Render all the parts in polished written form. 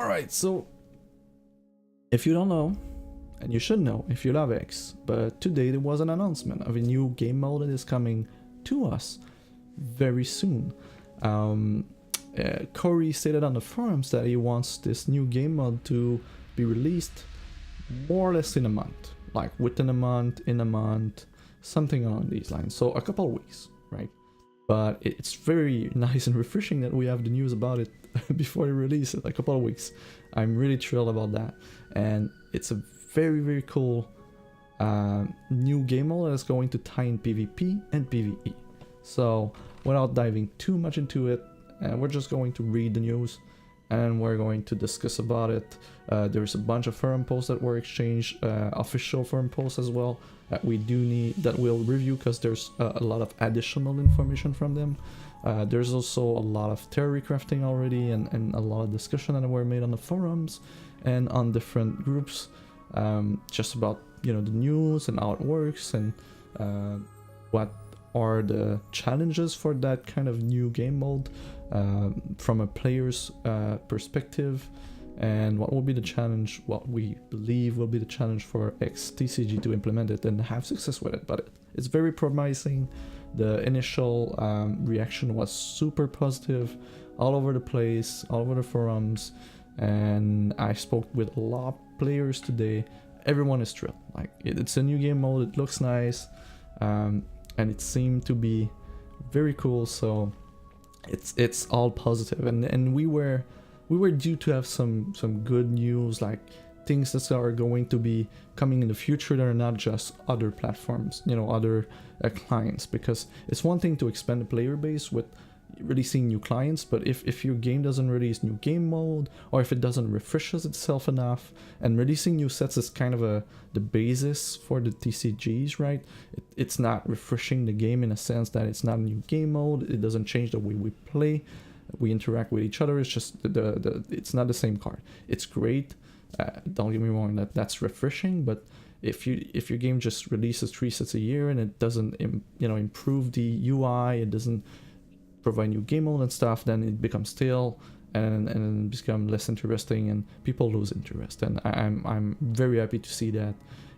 Alright, so if you don't know, and you should know if you love X, but today there was an announcement of a new game mode that is coming to us very soon. Corey stated on the forums that he wants this new game mode to be released more or less in a month, like within a month, in a month, something along these lines. So a couple of weeks, right? But it's very nice and refreshing that we have the news about it before they release it, a couple of weeks. I'm really thrilled about that, and it's a very cool new game mode that is going to tie in PvP and PvE. So without diving too much into it, we're just going to read the news and we're going to discuss about it. There's a bunch of forum posts that were exchanged, official forum posts as well, that we do need, that we'll review because there's a lot of additional information from them. There's also a lot of theory crafting already, and a lot of discussion that were made on the forums and on different groups, just about, you know, the news and how it works, and what are the challenges for that kind of new game mode from a player's perspective, and what will be the challenge, what we believe will be the challenge for HexTCG to implement it and have success with it. But it's very promising. The initial reaction was super positive all over the place, all over the forums, and I spoke with a lot of players today. Everyone is thrilled. Like, it's a new game mode, it looks nice, and it seemed to be very cool. So it's all positive, and we were due to have some good news, like things that are going to be coming in the future that are not just other platforms, you know, other clients, because it's one thing to expand the player base with releasing new clients, but if your game doesn't release new game mode, or if it doesn't refreshes itself enough, and releasing new sets is kind of the basis for the TCGs, right? It's not refreshing the game in a sense that it's not a new game mode, it doesn't change the way we play, we interact with each other. It's just it's not the same card. It's great, don't get me wrong, that's refreshing, but if your game just releases 3 sets a year and it doesn't improve the UI, it doesn't provide new game mode and stuff, then it becomes stale and become less interesting, and people lose interest. And I'm very happy to see that,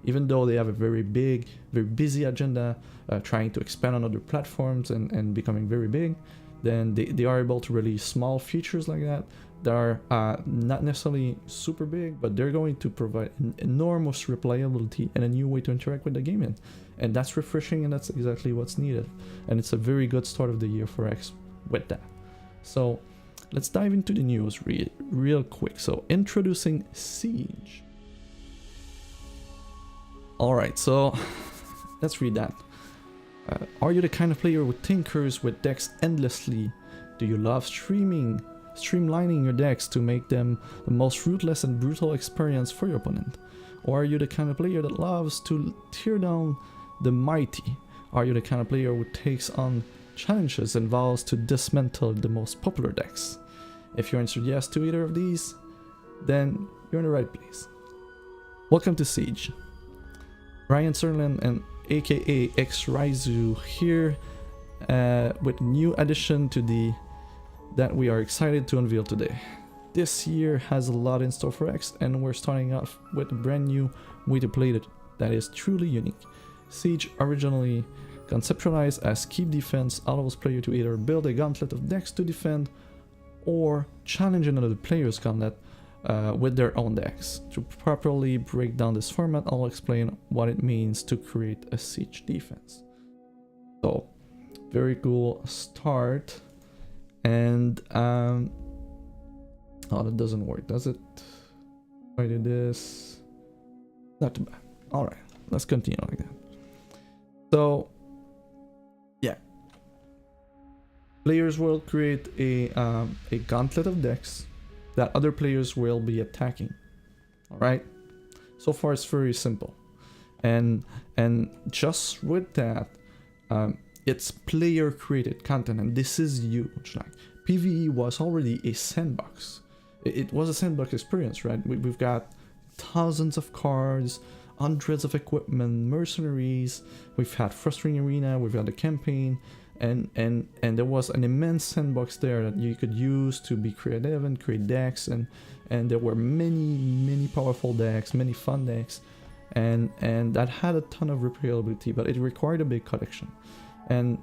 even though they have a very big, very busy agenda, trying to expand on other platforms and becoming very big, then they are able to release small features like that are not necessarily super big, but they're going to provide an enormous replayability and a new way to interact with the game in. And that's refreshing, and that's exactly what's needed. And it's a very good start of the year for X with that. So let's dive into the news real quick. So introducing Siege. Light, so let's read that. Are you the kind of player who tinkers with decks endlessly? Do you love streamlining your decks to make them the most ruthless and brutal experience for your opponent? Or are you the kind of player that loves to tear down the mighty? Are you the kind of player who takes on challenges and vows to dismantle the most popular decks? If you answered yes to either of these, then you're in the right place. Welcome to Siege. Ryan Serlin and aka XRaizu here with new addition to that we are excited to unveil today. This year has a lot in store for X, and we're starting off with a brand new way to play that is truly unique. Siege, originally conceptualized as keep defense, allows players to either build a gauntlet of decks to defend or challenge another player's gauntlet with their own decks. To properly break down this format, I'll explain what it means to create a Siege defense. So, very cool start. And oh, that doesn't work, does it? If I do this, not too bad. All right, let's continue like that. So, yeah, players will create a gauntlet of decks that other players will be attacking. All right, so far it's very simple, and just with that, it's player created content, and this is huge. Like, PvE was already a sandbox. It was a sandbox experience, right? We've got thousands of cards, hundreds of equipment, mercenaries, we've had Frustrating Arena, we've had the campaign, and there was an immense sandbox there that you could use to be creative and create decks, and there were many powerful decks, many fun decks, and that had a ton of replayability, but it required a big collection. And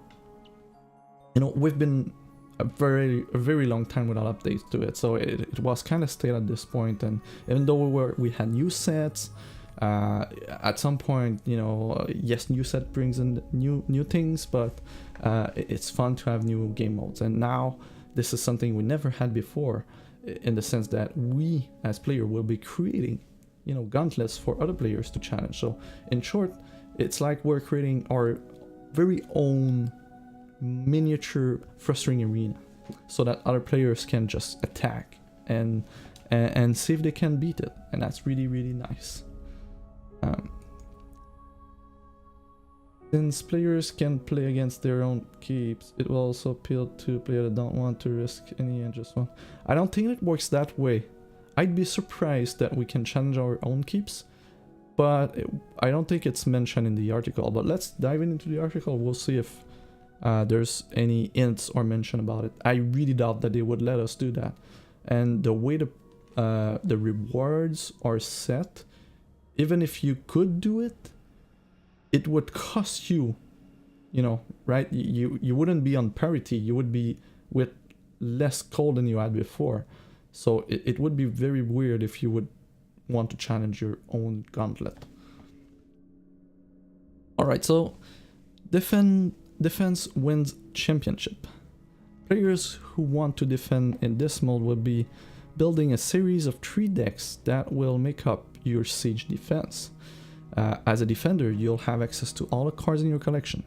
you know, we've been a very long time without updates to it, so it was kind of stale at this point. And even though we had new sets, at some point, you know, yes, new set brings in new things, but it's fun to have new game modes. And now this is something we never had before, in the sense that we as player will be creating, you know, gauntlets for other players to challenge. So in short, it's like we're creating our very own miniature frustrating arena, so that other players can just attack and see if they can beat it. And that's really nice. Since players can play against their own keeps, it will also appeal to players that don't want to risk any and just want. I don't think it works that way. I'd be surprised that we can challenge our own keeps, but I don't think it's mentioned in the article. But let's dive into the article. We'll see if there's any hints or mention about it. I really doubt that they would let us do that. And the way the rewards are set, even if you could do it, it would cost you, you know, right? You wouldn't be on parity. You would be with less coal than you had before. So it would be very weird if you would want to challenge your own gauntlet. All right, so defense wins championship. Players who want to defend in this mode will be building a series of 3 decks that will make up your siege defense. As a defender, you'll have access to all the cards in your collection.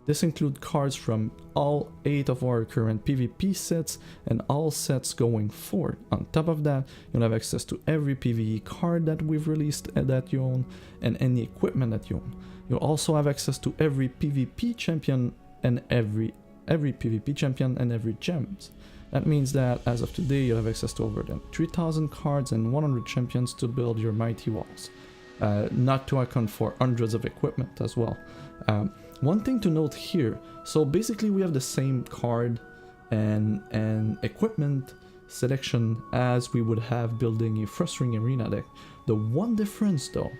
This includes cards from all 8 of our current PvP sets and all sets going forward. On top of that, you'll have access to every PvE card that we've released that you own, and any equipment that you own. You'll also have access to every PvP champion and every PvP champion and every gems. That means that as of today, you'll have access to over 3,000 cards and 100 champions to build your mighty walls. Not to account for hundreds of equipment as well. One thing to note here, so basically we have the same card and equipment selection as we would have building a frustrating arena deck. The one difference though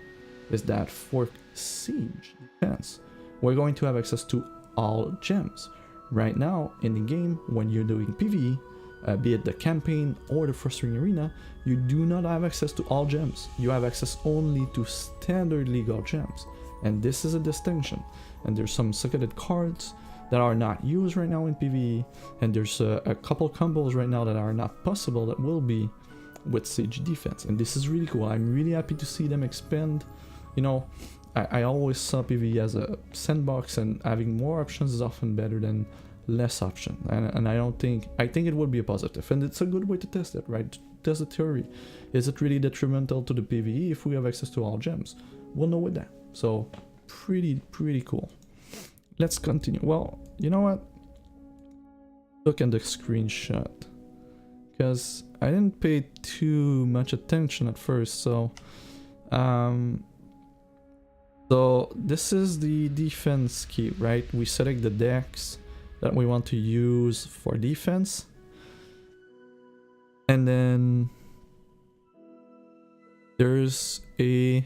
is that for siege defense, we're going to have access to all gems. Right now in the game, when you're doing PvE, be it the campaign or the frustrating arena, you do not have access to all gems. You have access only to standard legal gems, and this is a distinction. And there's some succeeded cards that are not used right now in PvE, and there's a couple combos right now that are not possible that will be with siege defense, and this is really cool. I'm really happy to see them expand. You know, I always saw PvE as a sandbox, and having more options is often better than less option, and I think it would be a positive, and it's a good way to test it, right? Test the theory. Is it really detrimental to the PvE if we have access to all gems? We'll know with that. So pretty cool. Let's continue. Well, you know what? Look at the screenshot, because I didn't pay too much attention at first. So this is the defense key, right? We select the decks that we want to use for defense, and then there's a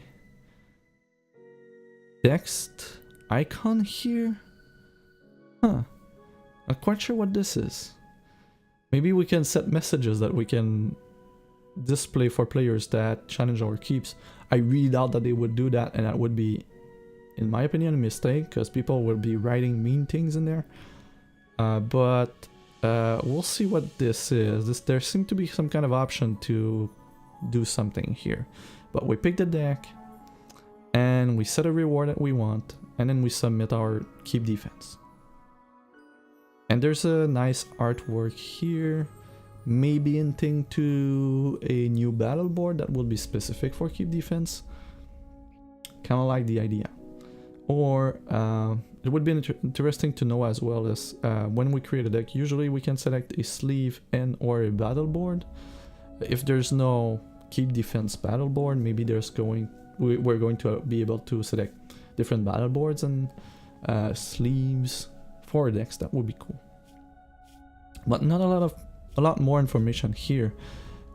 text icon here. Not quite sure what this is. Maybe we can set messages that we can display for players that challenge our keeps. I really doubt that they would do that, and that would be, in my opinion, a mistake, because people will be writing mean things in there. But we'll see what this is. There seems to be some kind of option to do something here. But we pick the deck, and we set a reward that we want, and then we submit our keep defense. And there's a nice artwork here, maybe hinting to a new battle board that will be specific for keep defense. Kind of like the idea. Or it would be interesting to know as well as when we create a deck, usually we can select a sleeve and or a battle board. If there's no keep defense battle board, maybe we're going to be able to select different battle boards and sleeves 4 decks, that would be cool. But not a lot more information here.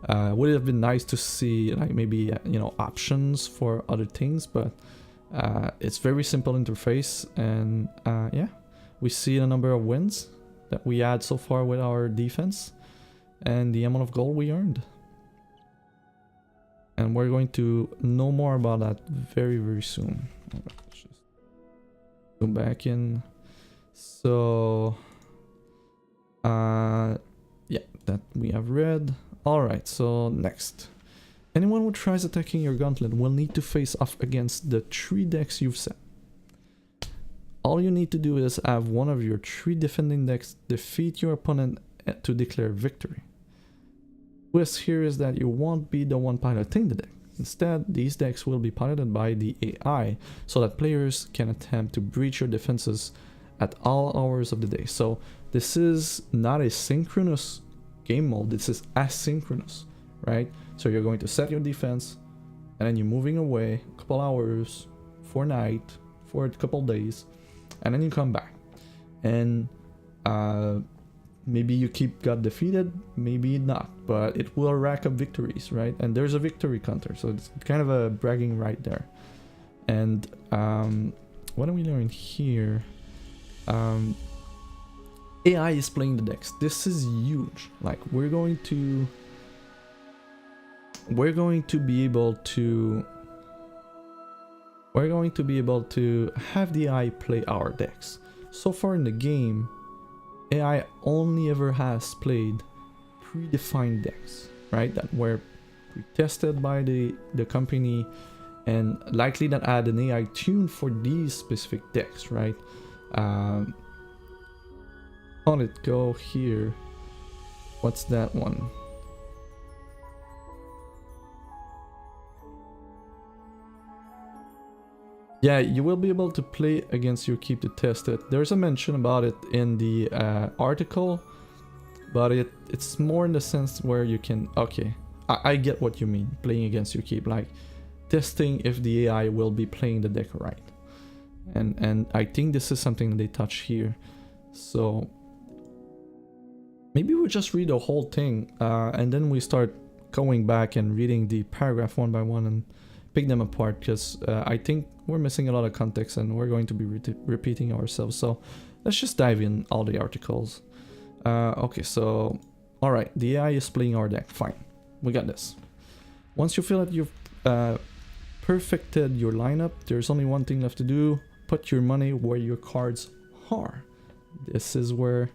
Would have been nice to see like maybe you know, options for other things, but it's very simple interface, and yeah, we see the number of wins that we had so far with our defense and the amount of gold we earned. And we're going to know more about that very soon. Let's just go back in. So yeah, that we have read. Alright, so next. Anyone who tries attacking your gauntlet will need to face off against the 3 decks you've set. All you need to do is have one of your 3 defending decks defeat your opponent to declare victory. Twist here is that you won't be the one piloting the deck. Instead, these decks will be piloted by the AI, so that players can attempt to breach your defenses at all hours of the day. So this is not a synchronous game mode, this is asynchronous, right? So you're going to set your defense, and then you're moving away a couple hours for night, for a couple days, and then you come back. And maybe you got defeated, maybe not, but it will rack up victories, right? And there's a victory counter, so it's kind of a bragging right there. And what are we learning here? AI is playing the decks. This is huge. Like we're going to be able to have the AI play our decks. So far in the game, AI only ever has played predefined decks, right? That were pre-tested by the company, and likely that had an AI tuned for these specific decks, right? On it go here. What's that one? Yeah, you will be able to play against your keep to test it. There's a mention about it in the article, but it's more in the sense where you can, okay, I get what you mean, playing against your keep, like testing if the AI will be playing the deck right. And I think this is something they touch here. So maybe we'll just read the whole thing and then we start going back and reading the paragraph one by one and pick them apart, because I think we're missing a lot of context and we're going to be repeating ourselves. So let's just dive in all the articles. Okay, so alright, the AI is playing our deck. Fine, we got this. Once you feel that you've perfected your lineup, there's only one thing left to do: put your money where your cards are. This is where...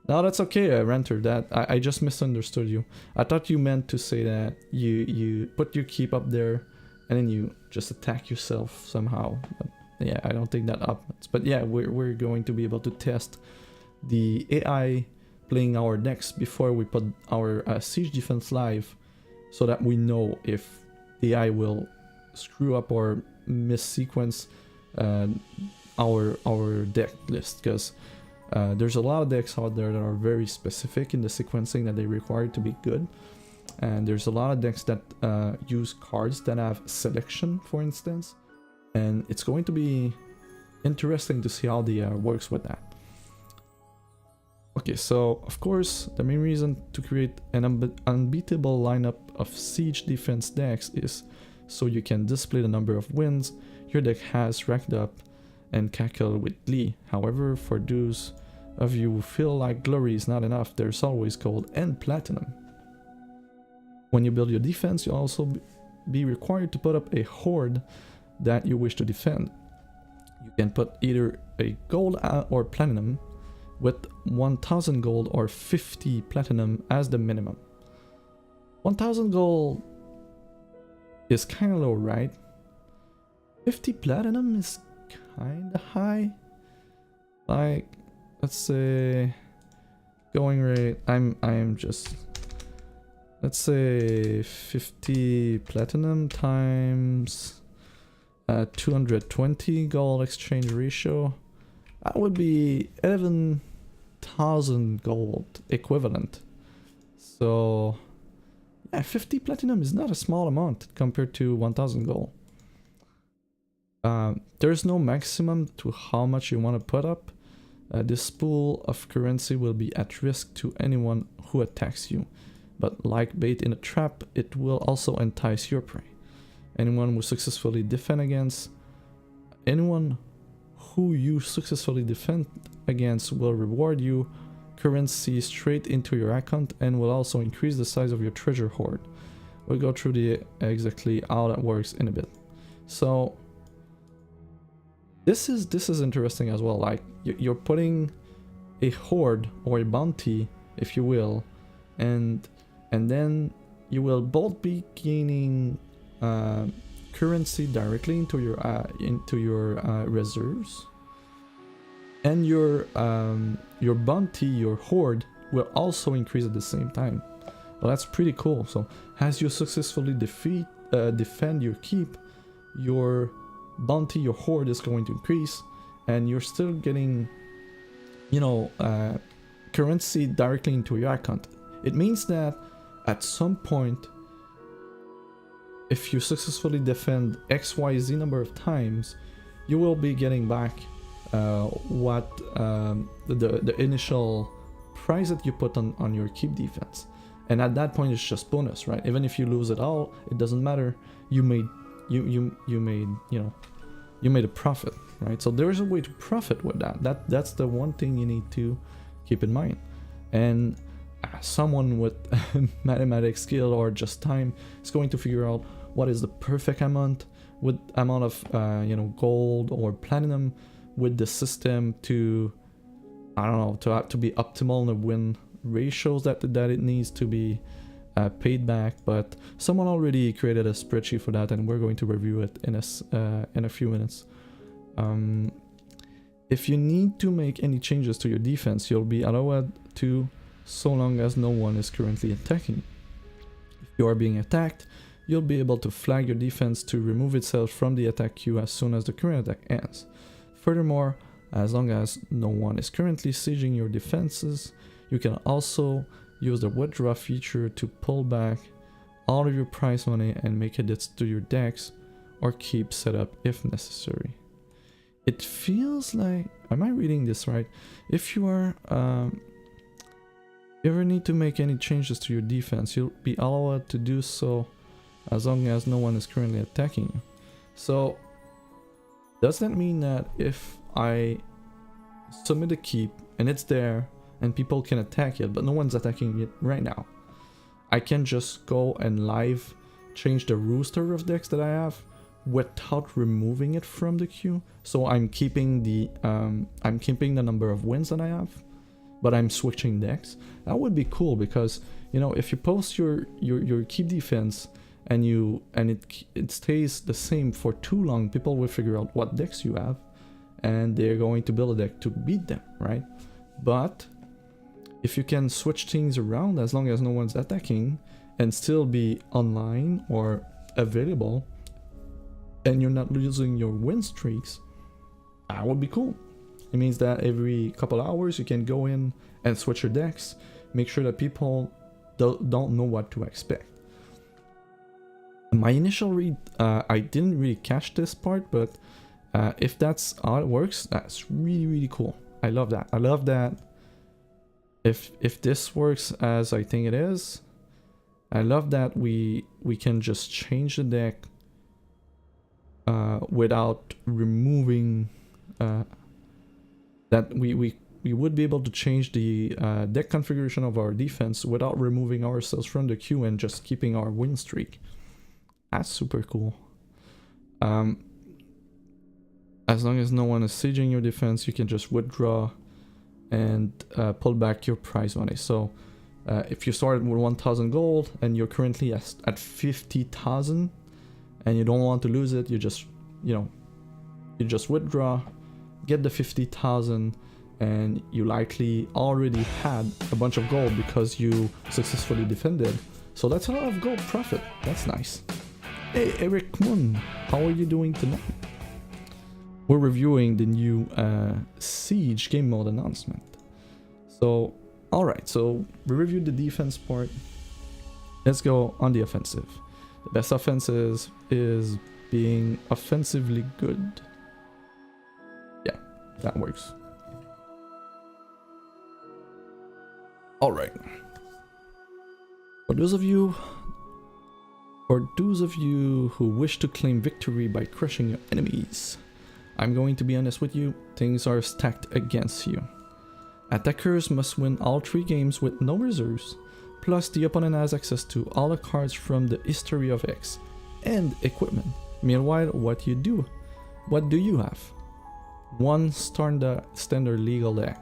No, that's okay, Renter, that I just misunderstood you. I thought you meant to say that you put your keep up there and then you just attack yourself somehow. But yeah, I don't think that happens. But yeah, we're going to be able to test the AI playing our decks before we put our siege defense live, so that we know if the AI will screw up or missequence our deck list, because there's a lot of decks out there that are very specific in the sequencing that they require to be good. And there's a lot of decks that use cards that have selection, for instance. And it's going to be interesting to see how the works with that. Okay, so of course, the main reason to create an unbeatable lineup of siege defense decks is so you can display the number of wins your deck has racked up and cackle with glee. However, for those of you who feel like glory is not enough, there's always gold and platinum. When you build your defense, you'll also be required to put up a horde that you wish to defend. You can put either a gold or platinum, with 1000 gold or 50 platinum as the minimum. 1000 gold is kind of low, right? 50 platinum is kind of high. Like, let's say going rate, I'm just, let's say 50 platinum times 220 gold exchange ratio. That would be 11,000 gold equivalent. So yeah, 50 platinum is not a small amount compared to 1000 gold. There's no maximum to how much you want to put up. This pool of currency will be at risk to anyone who attacks you, but like bait in a trap, it will also entice your prey. Anyone who successfully defend against anyone who you successfully defend against will reward you currency straight into your account and will also increase the size of your treasure hoard. We'll go through the exactly how that works in a bit. So this is interesting as well. Like you're putting a hoard or a bounty, if you will, and then you will both be gaining currency directly into your reserves, and your bounty, your hoard, will also increase at the same time. Well, that's pretty cool. So as you successfully defend your keep, your bounty, your hoard is going to increase, and you're still getting, you know, currency directly into your account. It means that at some point, if you successfully defend XYZ number of times, you will be getting back what the initial price that you put on your keep defense. And at that point, it's just bonus, right? Even if you lose it all, it doesn't matter. You made a profit, right? So there's a way to profit with that. That's the one thing you need to keep in mind. And someone with mathematics skill or just time is going to figure out what is the perfect amount of gold or platinum with the system to, I don't know, to be optimal in the win ratios that it needs to be paid back. But someone already created a spreadsheet for that, and we're going to review it in a few minutes. If you need to make any changes to your defense, you'll be allowed to, so long as no one is currently attacking. If you are being attacked, you'll be able to flag your defense to remove itself from the attack queue as soon as the current attack ends. Furthermore, as long as no one is currently sieging your defenses, you can also use the withdraw feature to pull back all of your prize money and make edits to your decks or keep set up if necessary. It feels like, am I reading this right? If you are, you ever need to make any changes to your defense, you'll be allowed to do so as long as no one is currently attacking you. So does that mean that if I submit a keep and it's there and people can attack it, but no one's attacking it right now, I can just go and live change the roster of decks that I have without removing it from the queue? So I'm keeping the number of wins that I have, but I'm switching decks. That would be cool, because you know, if you post your keep defense and it stays the same for too long, people will figure out what decks you have and they're going to build a deck to beat them, right? But if you can switch things around as long as no one's attacking and still be online or available, and you're not losing your win streaks, that would be cool. It means that every couple hours you can go in and switch your decks, make sure that people don't know what to expect. My initial read, I didn't really catch this part, but if that's how it works, that's really cool. I love that. I love that. If this works as I think it is, I love that we can just change the deck without removing that we would be able to change the deck configuration of our defense without removing ourselves from the queue and just keeping our win streak. That's super cool. As long as no one is sieging your defense, you can just withdraw and pull back your prize money. So if you started with 1,000 gold and you're currently at 50,000 and you don't want to lose it, you just withdraw, get the 50,000, and you likely already had a bunch of gold because you successfully defended. So that's a lot of gold profit. That's nice. Hey Eric Moon, how are you doing tonight? We're reviewing the new Siege game mode announcement. So, alright, so we reviewed the defense part. Let's go on the offensive. The best offensive is being offensively good. Yeah, that works. Alright. For those of you who wish to claim victory by crushing your enemies, I'm going to be honest with you, things are stacked against you. Attackers must win all 3 games with no reserves, plus the opponent has access to all the cards from the history of X and equipment. Meanwhile, what do you have? 1 standard legal deck.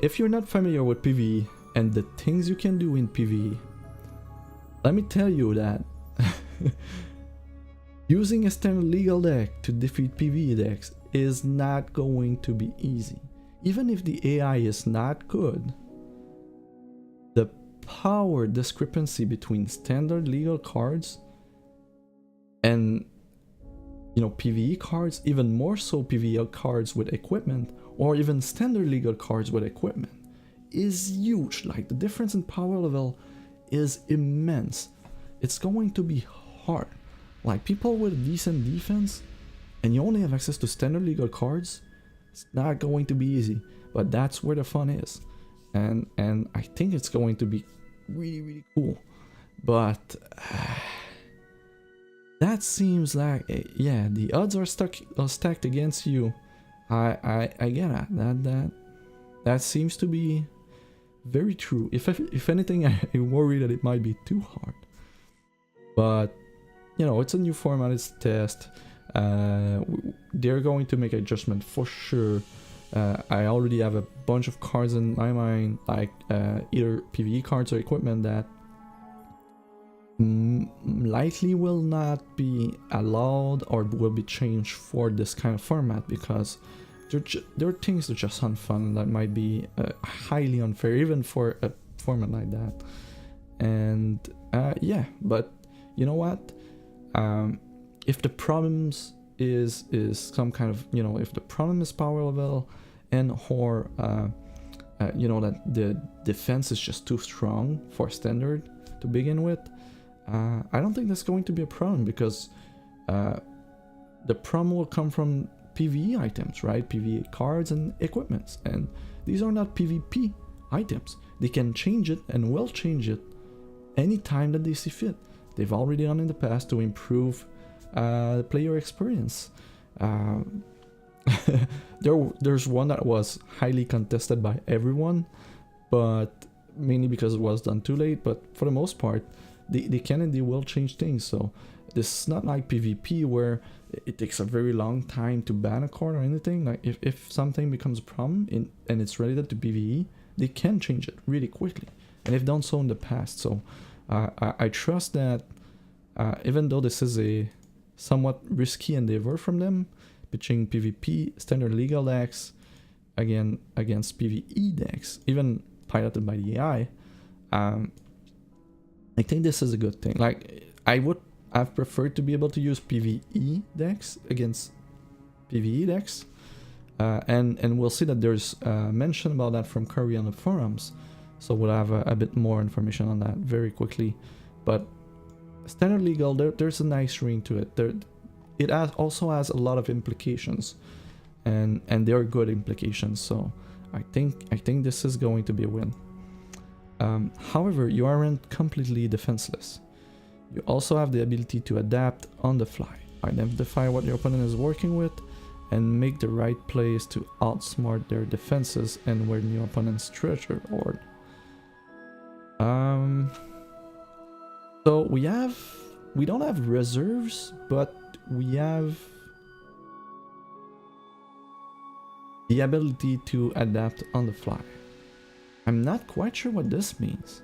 If you're not familiar with PvE and the things you can do in PvE, let me tell you that using a standard legal deck to defeat PvE decks is not going to be easy. Even if the AI is not good, the power discrepancy between standard legal cards and PvE cards, even more so PvE cards with equipment, or even standard legal cards with equipment, is huge. Like, the difference in power level is immense. It's going to be hard. Like, people with decent defense and you only have access to standard legal cards, it's not going to be easy, but that's where the fun is. And I think it's going to be really cool. But that seems like, yeah, the odds are stacked against you. I get it. That seems to be very true. If anything, I worry that it might be too hard. But it's a new format, it's a test. They're going to make adjustment for sure. I already have a bunch of cards in my mind, like either PvE cards or equipment that likely will not be allowed or will be changed for this kind of format, because there are things that just sound fun that might be highly unfair even for a format like that. And yeah, but you know what, if the problems is some kind of, if the problem is power level and or that the defense is just too strong for standard to begin with, I don't think that's going to be a problem, because the problem will come from PvE items, right? PvE cards and equipments, and these are not PvP items. They can change it and will change it anytime that they see fit. They've already done in the past to improve the player experience. There's one that was highly contested by everyone, but mainly because it was done too late. But for the most part, they can and they will change things. So this is not like PvP where it takes a very long time to ban a card or anything. Like, if something becomes a problem and it's related to PvE, they can change it really quickly, and they've done so in the past. So I trust that even though this is a somewhat risky endeavor from them, pitching PvP standard legal decks against PvE decks, even piloted by the AI, I think this is a good thing. Like, I've preferred to be able to use PvE decks against PvE decks, and we'll see that there's mention about that from Curry on the forums, so we'll have a bit more information on that very quickly. But standard legal, there's a nice ring to it. It also has a lot of implications, and they are good implications. So I think this is going to be a win. However, you aren't completely defenseless. You also have the ability to adapt on the fly, identify what your opponent is working with, and make the right plays to outsmart their defenses and win your opponent's treasure hoard. So we don't have reserves, but we have the ability to adapt on the fly. I'm not quite sure what this means.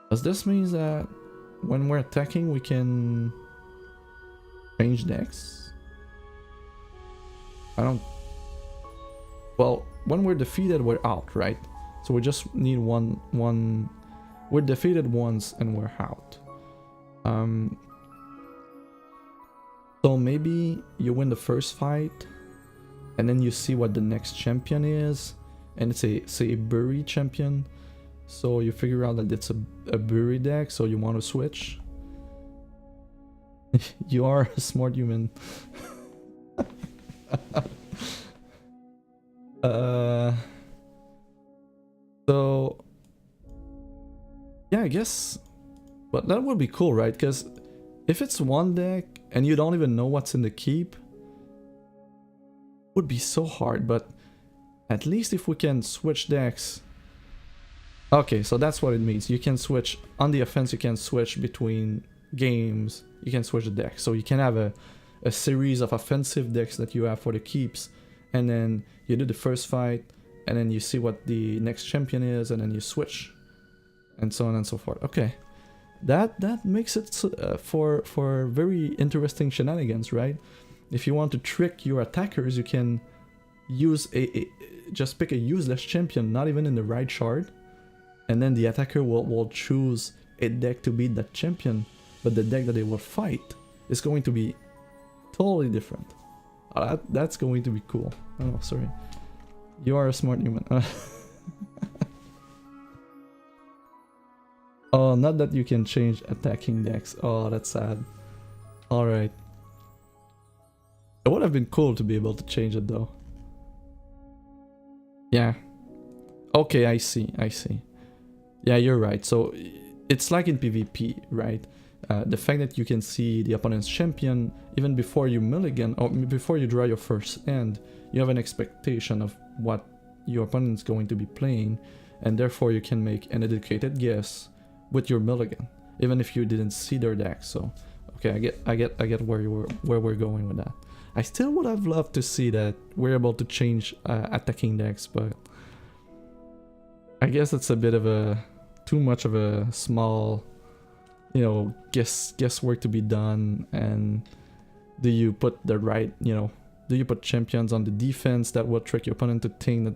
Does this mean that when we're attacking we can change decks? Well, when we're defeated we're out, right? So we just need one. We're defeated once and we're out. So maybe you win the first fight and then you see what the next champion is, and it's say a bury champion, so you figure out that it's a bury deck, so you want to switch. You are a smart human. So yeah, I guess, but that would be cool, right? Because if it's one deck and you don't even know what's in the keep, would be so hard. But at least if we can switch decks. Okay, so that's what it means. You can switch on the offense. You can switch between games. You can switch the deck, so you can have a series of offensive decks that you have for the keeps, and then you do the first fight, and then you see what the next champion is, and then you switch, and so on and so forth. Okay, that makes it for very interesting shenanigans, right? If you want to trick your attackers, you can use just pick a useless champion, not even in the right shard, and then the attacker will choose a deck to beat that champion, but the deck that they will fight is going to be totally different. That's going to be cool. Oh, sorry. You are a smart human. Oh, not that you can change attacking decks. Oh, that's sad. Alright. It would have been cool to be able to change it though. Yeah. Okay, I see. Yeah, you're right. So it's like in PvP, right? The fact that you can see the opponent's champion even before you mulligan or before you draw your first hand, you have an expectation of what your opponent's going to be playing, and therefore you can make an educated guess with your mulligan, even if you didn't see their deck. So, okay, I get where we're going with that. I still would have loved to see that we're able to change attacking decks, but I guess it's a bit of a too much of a small, you know, guesswork to be done. And do you put the right, you know, do you put champions on the defense that will trick your opponent to think that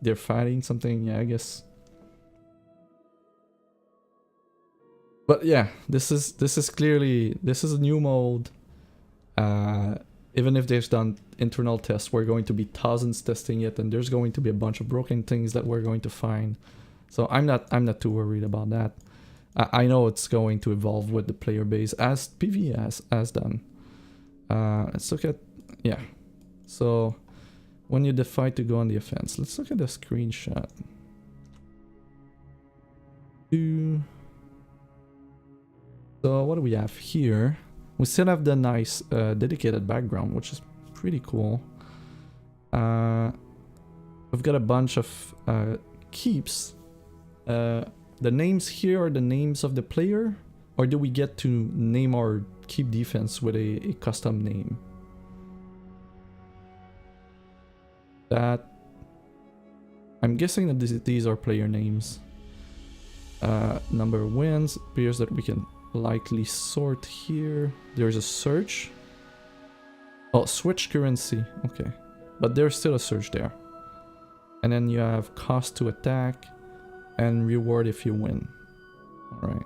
they're fighting something? Yeah, I guess. But yeah, this is clearly, this is a new mode. Even if they've done internal tests, we're going to be thousands testing it, and there's going to be a bunch of broken things that we're going to find. So I'm not too worried about that. I know it's going to evolve with the player base as PvE has done. Let's look at, yeah. So when you decide to go on the offense, let's look at the screenshot. So what do we have here? We still have the nice dedicated background, which is pretty cool. We've got a bunch of keeps. The names here are the names of the player, or do we get to name our keep defense with a custom name? That, I'm guessing that these are player names. Number of wins appears that we can likely sort here. There's a search. Oh, switch currency. Okay, but there's still a search there. And then you have cost to attack and reward if you win. All right.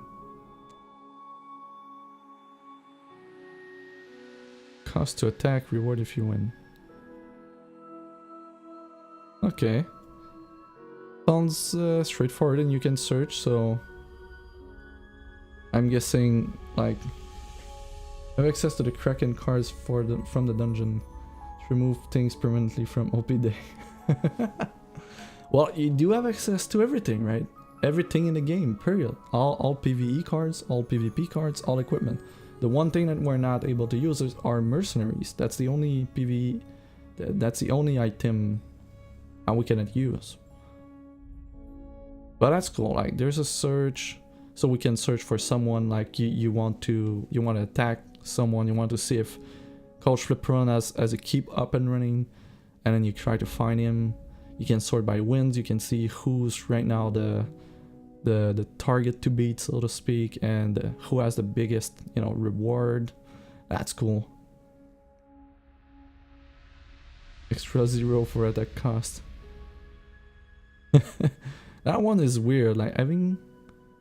Cost to attack, reward if you win. Okay. Sounds straightforward, and you can search, so I'm guessing, like, have access to the Kraken cards from the dungeon. Remove things permanently from OP day. Well, you do have access to everything, right? Everything in the game, period. All PvE cards, all PvP cards, all equipment. The one thing that we're not able to use is our mercenaries. That's the only PvE, that's the only item we cannot use. But that's cool. Like, there's a search, so we can search for someone. Like, you want to attack someone. You want to see if CoachFliperon has a keep up and running, and then you try to find him. You can sort by wins. You can see who's right now the target to beat, so to speak, and who has the biggest, you know, reward. That's cool. Extra 0 for attack cost. That one is weird. Like, having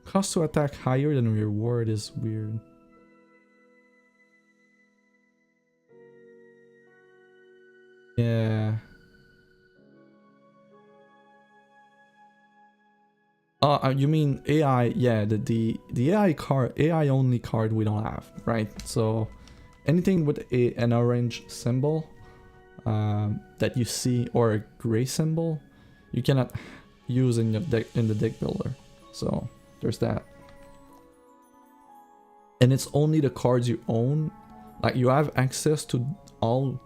cost to attack higher than reward is weird. Yeah. You mean AI? Yeah, the AI card, AI only card we don't have, right? So anything with an orange symbol, that you see, or a gray symbol, you cannot use in your deck, in the deck builder. So there's that. And it's only the cards you own. Like, you have access to all.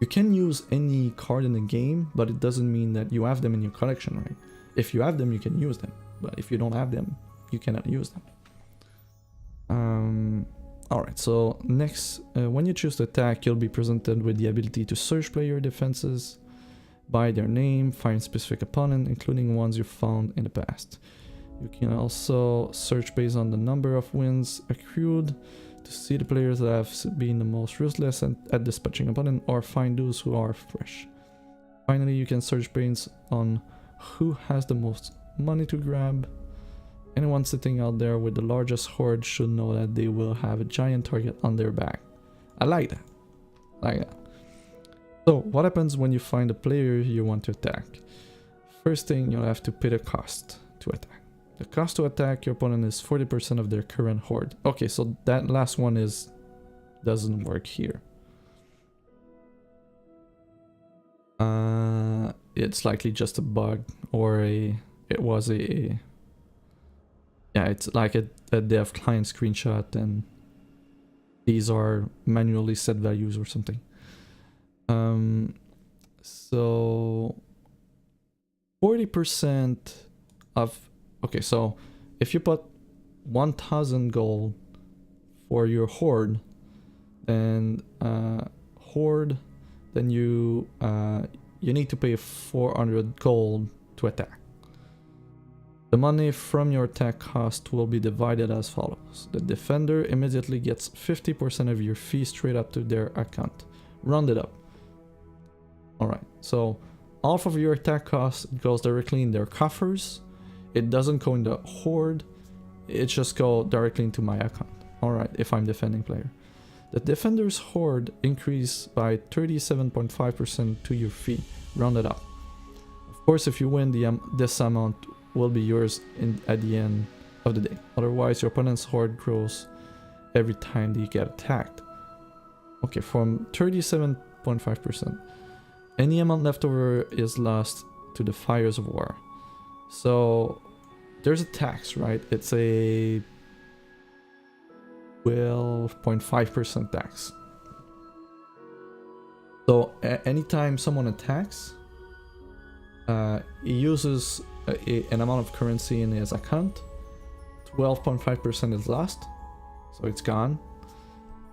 You can use any card in the game, but it doesn't mean that you have them in your collection, right? If you have them, you can use them, but if you don't have them, you cannot use them. Alright, so next, when you choose to attack, you'll be presented with the ability to search player defenses by their name, find specific opponent, including ones you found in the past. You can also search based on the number of wins accrued to see the players that have been the most ruthless at dispatching opponent, or find those who are fresh. Finally, you can search based on who has the most money to grab. Anyone sitting out there with the largest hoard should know that they will have a giant target on their back. I like that. Like that. So, what happens when you find a player you want to attack? First thing, you'll have to pay the cost to attack. The cost to attack your opponent is 40% of their current hoard. Okay, so that last one doesn't work here. It's likely just a bug, or yeah, it's like a dev client screenshot, and these are manually set values or something. So 40% of, okay, so if you put 1000 gold for your hoard, then then you need to pay 400 gold to attack. The money from your attack cost will be divided as follows. The defender immediately gets 50% of your fee straight up to their account. Rounded up. Alright, so half of your attack cost goes directly in their coffers. It doesn't go in the hoard. It just goes directly into my account. Alright, if I'm defending player. The defender's hoard increase by 37.5% to your fee. Rounded up. Of course, if you win, this amount will be yours at the end of the day. Otherwise, your opponent's hoard grows every time they get attacked. Okay, from 37.5%. Any amount left over is lost to the fires of war. So there's a tax, right? It's a 12.5% tax. So anytime someone attacks, he uses an amount of currency in his account. 12.5% is lost, so it's gone,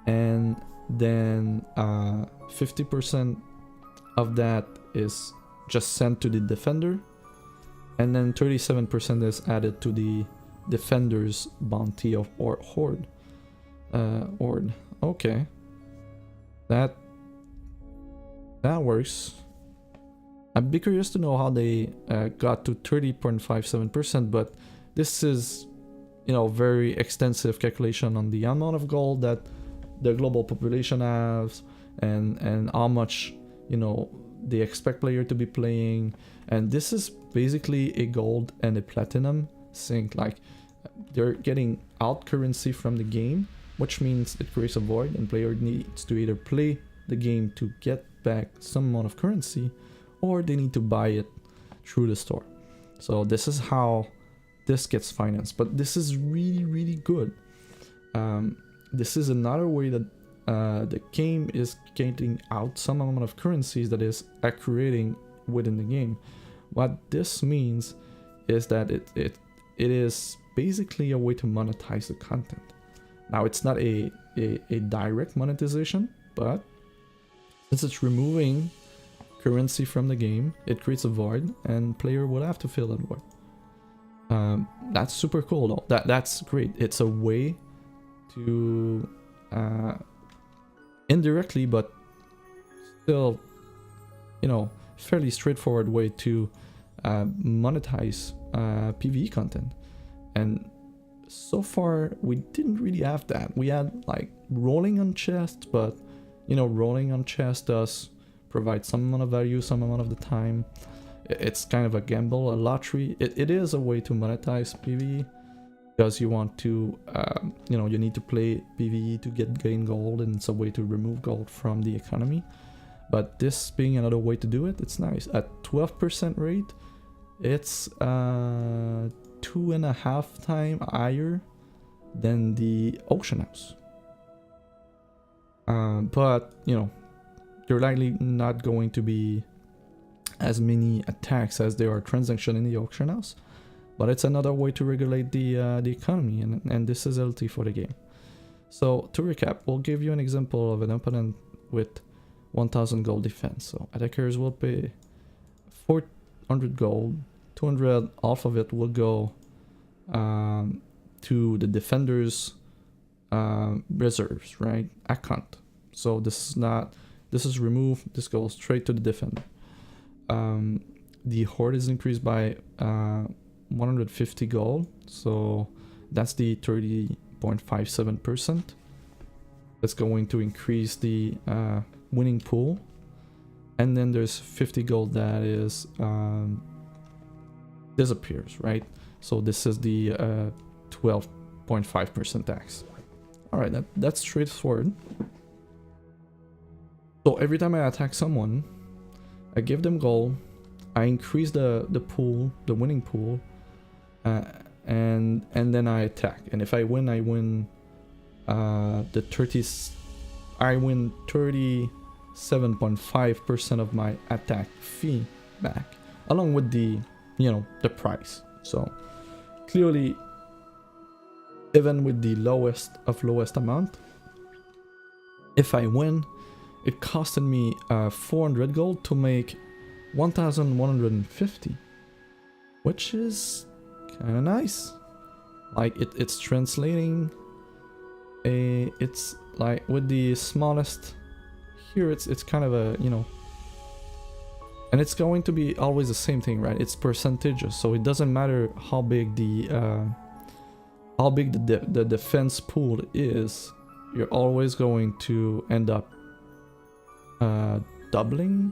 and then 50% of that is just sent to the defender, and then 37% is added to the defender's bounty of or hoard. Okay, that works. I'd be curious to know how they got to 30.57%, but this is, you know, very extensive calculation on the amount of gold that the global population has, and how much, you know, they expect player to be playing. And this is basically a gold and a platinum sync. Like, they're getting out currency from the game, which means it creates a void, and player needs to either play the game to get back some amount of currency, or they need to buy it through the store. So this is how this gets financed. But this is really, really good. This is another way that the game is getting out some amount of currencies that is accruing within the game. What this means is that it is basically a way to monetize the content. Now, it's not a direct monetization, but since it's removing currency from the game, it creates a void, and player will have to fill that void. That's super cool though. That's great. It's a way to indirectly, but still, you know, fairly straightforward way to monetize PvE content. And so far we didn't really have that. We had like rolling on chests, but you know, rolling on chests does provide some amount of value some amount of the time. It's kind of a gamble, a lottery. It is a way to monetize PvE, because you want to, you know, you need to play PvE to gain gold, and it's a way to remove gold from the economy. But this being another way to do it, it's nice. At 12% rate, it's 2.5 times higher than the auction house. But, you know, you're likely not going to be as many attacks as there are transactions in the auction house. But it's another way to regulate the economy, and this is healthy for the game. So to recap, we'll give you an example of an opponent with 1000 gold defense. So attackers will pay 400 gold, 200, half of it will go to the defender's reserves, right? Account. So this is removed, this goes straight to the defender. The horde is increased by 150 gold, so that's the 30.57%. That's going to increase the winning pool. And then there's 50 gold that is disappears, right? So this is the 12.5% tax. All right, that's straightforward. So every time I attack someone, I give them gold, I increase the pool, the winning pool, and then I attack. And if I win, I win I win 37.5% of my attack fee back, along with the, you know, the price. So clearly, even with the lowest amount, if I win, it costed me 400 gold to make 1150, which is kind of nice. Like it's translating it's like with the smallest here, it's kind of a, you know, and it's going to be always the same thing, right? It's percentages, so it doesn't matter how big the defense pool is, you're always going to end up doubling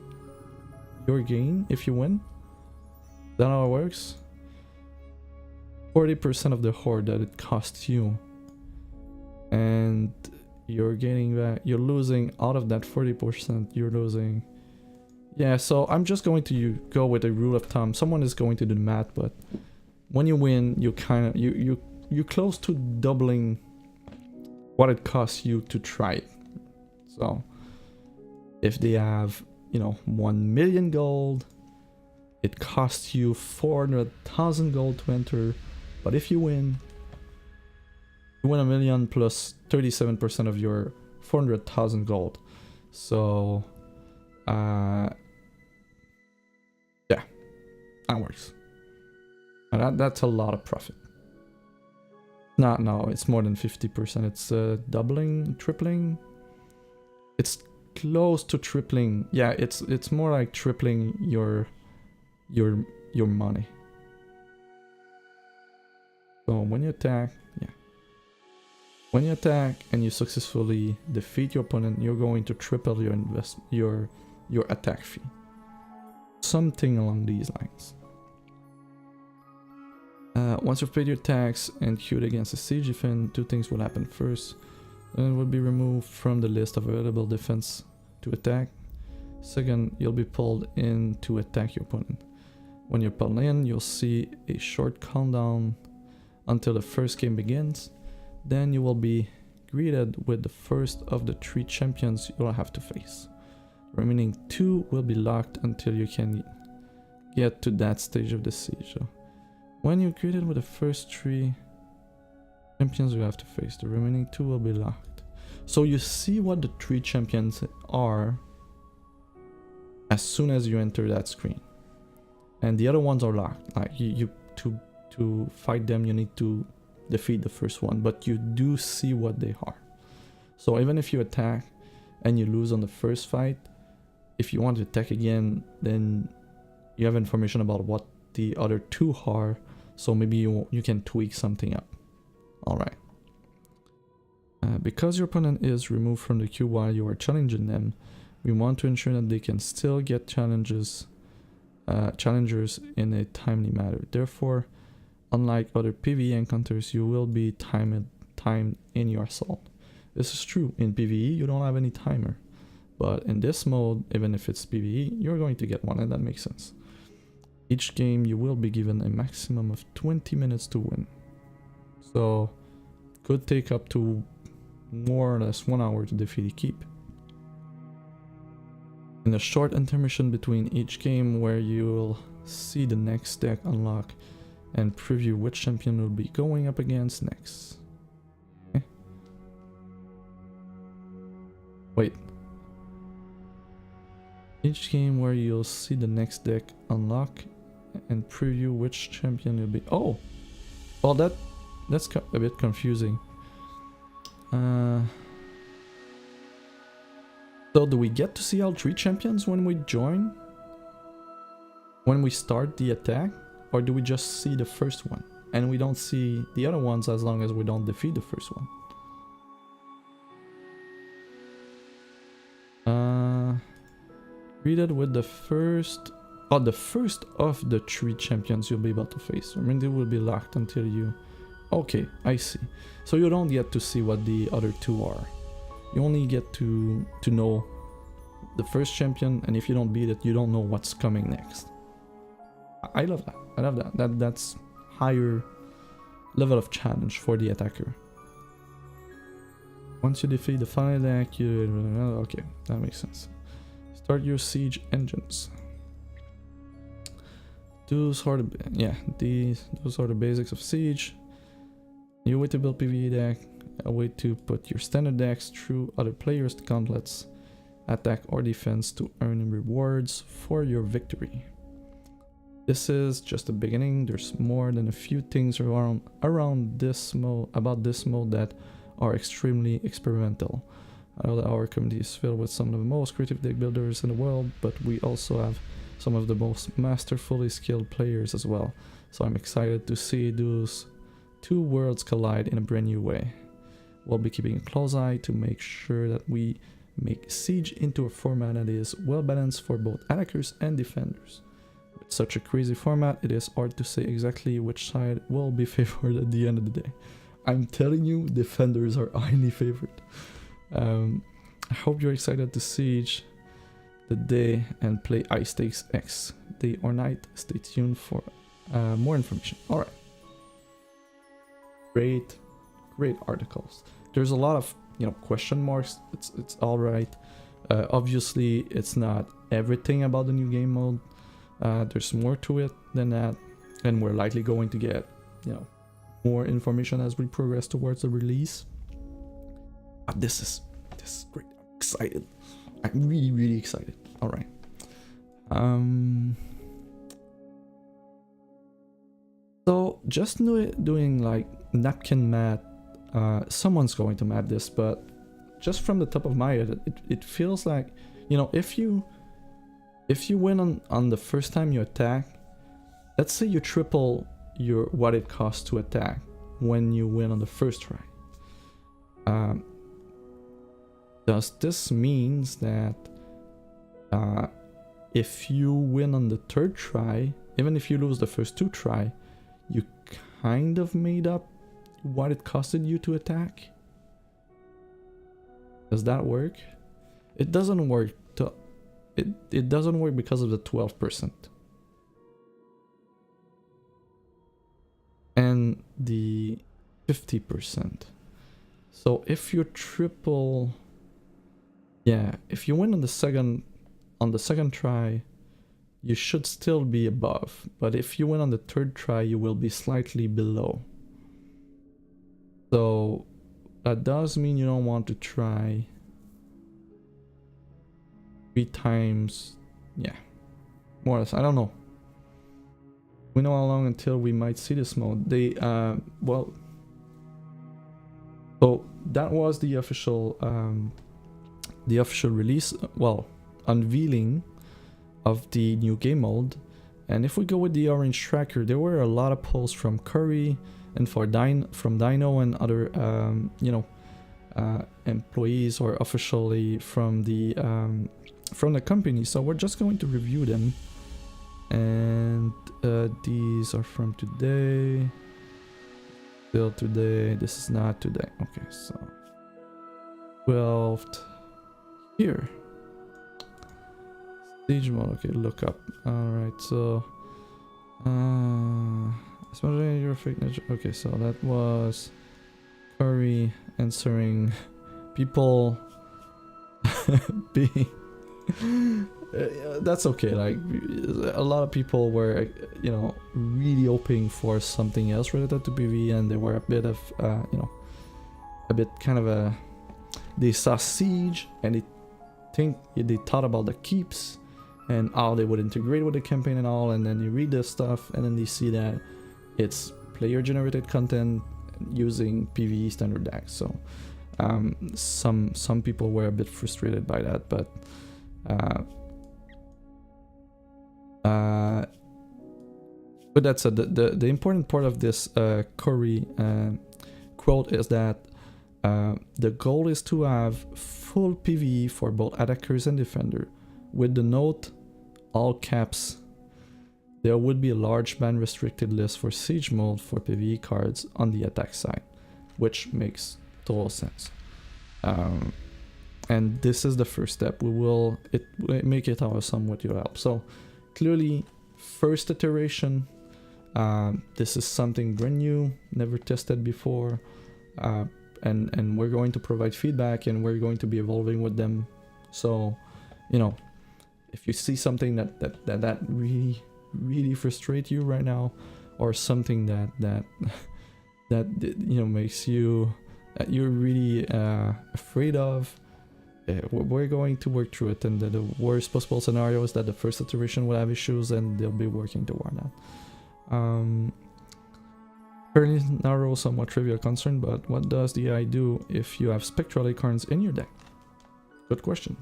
your gain if you win. That's how it works. 40% of the horde that it costs you, and you're gaining back, you're losing out of that 40%, you're losing. Yeah, so I'm just going to go with a rule of thumb. Someone is going to do the math, but when you win, you kind of you're close to doubling what it costs you to try it. So if they have, you know, 1 million gold, it costs you 400,000 gold to enter. But if you win 1 million plus 37% of your 400,000 gold. So yeah, that works. And that's a lot of profit. No, it's more than 50%. It's doubling, tripling. It's close to tripling. Yeah, it's more like tripling your money. So when you attack, yeah. When you attack and you successfully defeat your opponent, you're going to triple your attack fee. Something along these lines. Once you've paid your tax and queued against a siege defense, two things will happen. First, it will be removed from the list of available defense to attack. Second, you'll be pulled in to attack your opponent. When you're pulled in, you'll see a short countdown until the first game begins. Then you will be greeted with the first of the 3 champions you'll have to face. The remaining 2 will be locked until you can get to that stage of the siege. So when you're greeted with the first 3 champions you have to face, the remaining 2 will be locked. So you see what the 3 champions are as soon as you enter that screen. And the other ones are locked. Like to fight them, you need to defeat the first one, but you do see what they are. So even if you attack and you lose on the first fight, if you want to attack again, then you have information about what the other 2 are, so maybe you can tweak something up. Alright. Because your opponent is removed from the queue while you are challenging them, we want to ensure that they can still get challengers in a timely manner. Therefore, unlike other PvE encounters, you will be timed in your assault. This is true. In PvE, you don't have any timer. But in this mode, even if it's PvE, you're going to get one, and that makes sense. Each game you will be given a maximum of 20 minutes to win. So could take up to more or less 1 hour to defeat a keep. In a short intermission between each game where you'll see the next deck unlock and preview which champion will be going up against next. Okay. Wait. Each game where you'll see the next deck unlock and preview which champion you'll be. Oh! Well, that's a bit confusing. So do we get to see all 3 champions when we join? When we start the attack? Or do we just see the first one? And we don't see the other ones as long as we don't defeat the first one? Greeted with the first... Oh, the first of the 3 champions you'll be able to face. I mean, they will be locked until you... Okay, I see. So you don't get to see what the other 2 are. You only get to know the first champion, and if you don't beat it, you don't know what's coming next. I love that. I love that. That's higher level of challenge for the attacker. Once you defeat the final deck, you... Okay, that makes sense. Start your siege engines. Those are the basics of siege. New way to build PvE deck. A way to put your standard decks through other players' gauntlets, attack or defense to earn rewards for your victory. This is just the beginning. There's more than a few things around this mode, about this mode, that are extremely experimental. I know that our community is filled with some of the most creative deck builders in the world, but we also have some of the most masterfully skilled players as well. So I'm excited to see those 2 worlds collide in a brand new way. We'll be keeping a close eye to make sure that we make Siege into a format that is well balanced for both attackers and defenders. With such a crazy format, it is hard to say exactly which side will be favored at the end of the day. I'm telling you, defenders are highly favored. I hope you're excited to Siege the day and play High Stakes X. Day or night, stay tuned for more information. Alright. Great articles. There's a lot of, question marks. It's all right. Obviously, it's not everything about the new game mode. There's more to it than that, and we're likely going to get, more information as we progress towards the release. But this is great. I'm excited. I'm really excited. All right. So just doing like napkin math. Someone's going to map this, but just from the top of my head, it feels like, if you win on the first time you attack, let's say you triple what it costs to attack when you win on the first try. Does this means that if you win on the 3rd try, even if you lose the first 2 try, you kind of made up what it costed you to attack? Does that work? It doesn't work. It doesn't work because of the 12% and the 50%. So if you triple, if you win on the second try, you should still be above. But if you win on the 3rd try, you will be slightly below. So that does mean you don't want to try 3 times. More or less. I don't know. We know how long until we might see this mode. So that was the official release, unveiling of the new game mode. And if we go with the orange tracker, there were a lot of posts from Curry and from Dino and other employees or officially from the company. So we're just going to review them, and these are from today. Still today. This is not today. Okay, so 12th here. Siege mode, okay, look up. Alright, so your fake nature. Okay, so that was Curry answering people being that's okay, like a lot of people were, you know, really hoping for something else related to PvE, and they were a bit of you know, a bit kind of a, they saw Siege and they thought about the keeps and how they would integrate with the campaign and all, and then you read this stuff and then they see that it's player generated content using PvE standard decks. So some people were a bit frustrated by that, but that said, the important part of this Curry quote is that the goal is to have full PvE for both attackers and defender, with the note, all caps, there would be a large ban restricted list for Siege mode for PvE cards on the attack side, which makes total sense. And this is the first step. We will make it awesome with your help. So clearly, first iteration, this is something brand new, never tested before, and we're going to provide feedback and we're going to be evolving with them. So, you know, if you see something that really frustrates you right now, or something that you know makes you that you're really afraid of, we're going to work through it. And the worst possible scenario is that the first iteration will have issues, and they'll be working toward that. Fairly narrow, somewhat trivial concern, but what does the AI do if you have spectral acorns in your deck? Good question.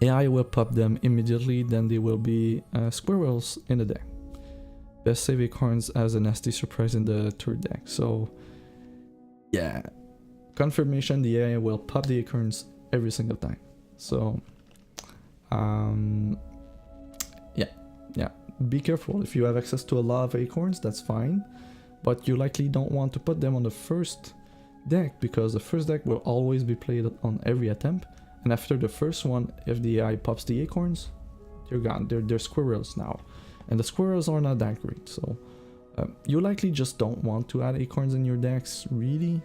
AI will pop them immediately, then they will be squirrels in the deck. Best save acorns as a nasty surprise in the third deck. So yeah, confirmation, the AI will pop the acorns every single time. So yeah, be careful. If you have access to a lot of acorns, that's fine, but you likely don't want to put them on the first deck, because the first deck will always be played on every attempt, and after the first one, if the AI pops the acorns, they're gone. They're squirrels now, and the squirrels are not that great. So you likely just don't want to add acorns in your decks, really.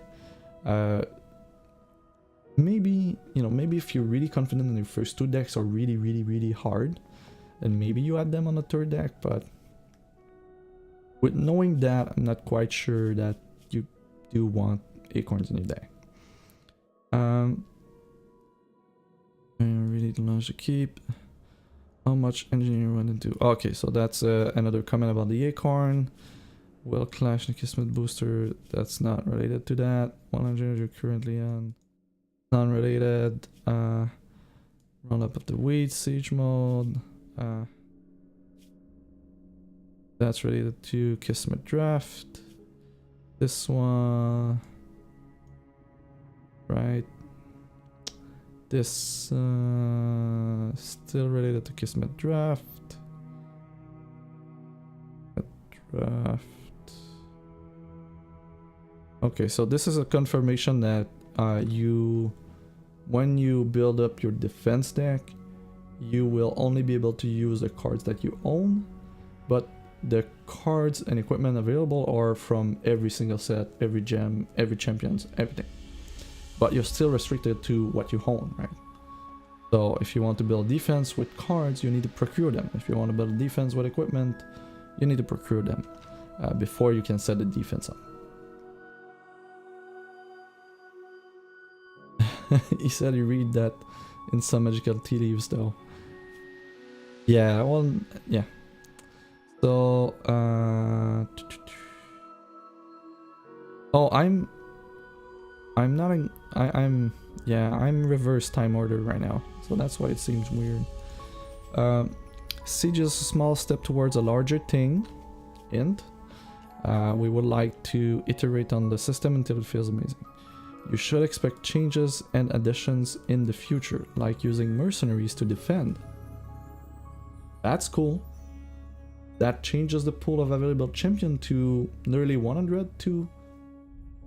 Maybe, you know, maybe if you're really confident in your first two decks are really hard, and maybe you add them on the third deck, but with knowing that, I'm not quite sure that you do want acorns in your deck. I really don't know to keep. How much engineering went into? Okay, so that's another comment about the acorn. Well, Clash and Kismet booster, that's not related to that. 100 you're currently on. Non-related. Roll up of the weed, Siege mode. That's related to Kismet draft. This one, right? This still related to Kismet draft. Okay, so this is a confirmation that when you build up your defense deck, you will only be able to use the cards that you own, but the cards and equipment available are from every single set, every gem, every champions, everything. But you're still restricted to what you own, right? So if you want to build defense with cards, you need to procure them. If you want to build defense with equipment, you need to procure them before you can set the defense up. He said you read that in some magical tea leaves though. Yeah, well, yeah. So, oh, I'm reverse time order right now, so that's why it seems weird. Siege is a small step towards a larger thing, and we would like to iterate on the system until it feels amazing. You should expect changes and additions in the future, like using mercenaries to defend. That's cool. That changes the pool of available champion to nearly 100 to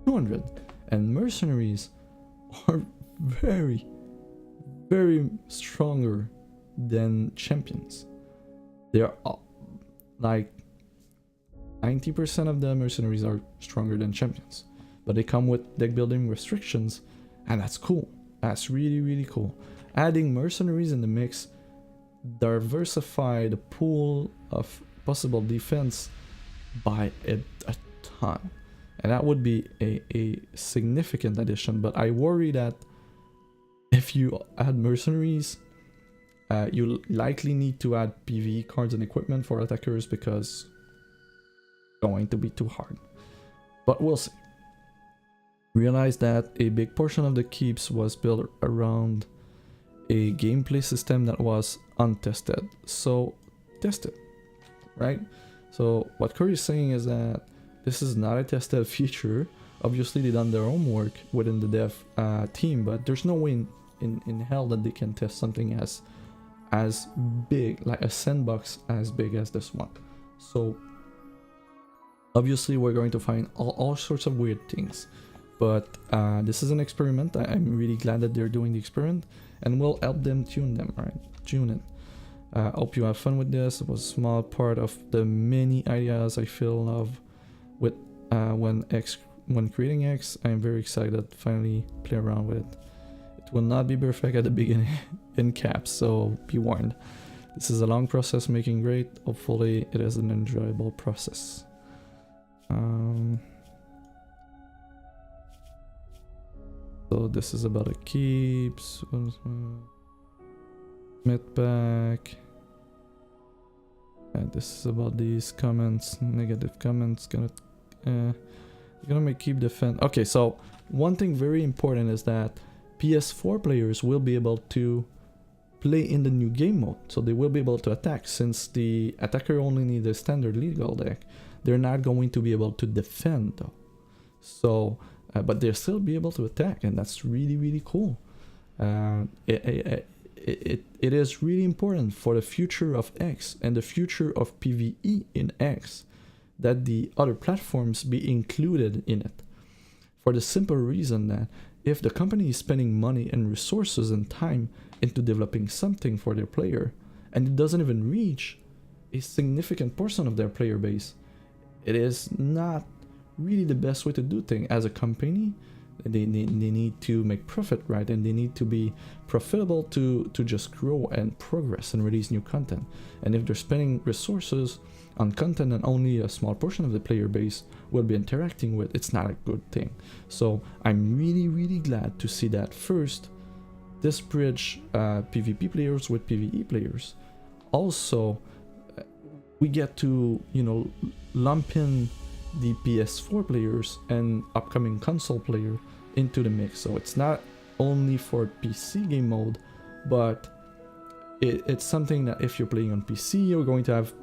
200. And mercenaries are very, very stronger than champions. They're like 90% of the mercenaries are stronger than champions, but they come with deck building restrictions, and that's cool. That's really, really cool. Adding mercenaries in the mix diversify the pool of possible defense by a ton, and that would be a significant addition. But I worry that if you add mercenaries, you'll likely need to add PvE cards and equipment for attackers because it's going to be too hard. But we'll see. Realize that a big portion of the keeps was built around a gameplay system that was untested. So test it, right? So what Corey is saying is that this is not a tested feature. Obviously they done their homework within the dev team, but there's no way in hell that they can test something as big, like a sandbox as big as this one. So obviously we're going to find all sorts of weird things, but this is an experiment. I'm really glad that they're doing the experiment, and we'll help them tune it. Hope you have fun with this. It was a small part of the many ideas I feel of with when creating X. I'm very excited to finally play around with it. It will not be perfect at the beginning in caps, so be warned. This is a long process making great. Hopefully it is an enjoyable process. So this is about the keeps. Mid pack. And this is about these comments, negative comments. Gonna make keep defend. Okay, so one thing very important is that PS4 players will be able to play in the new game mode, so they will be able to attack. Since the attacker only needs a standard legal deck, they're not going to be able to defend though. So but they'll still be able to attack, and that's really, really cool. It is really important for the future of X and the future of PvE in X that the other platforms be included in it, for the simple reason that if the company is spending money and resources and time into developing something for their player, and it doesn't even reach a significant portion of their player base, it is not really the best way to do things. As a company, they need to make profit, right? And they need to be profitable to just grow and progress and release new content. And if they're spending resources on content and only a small portion of the player base will be interacting with, it's not a good thing. So I'm really, really glad to see that first this bridge PvP players with PvE players. Also, we get to, you know, lump in the PS4 players and upcoming console player into the mix. So it's not only for PC game mode, but it's something that if you're playing on PC, you're going to have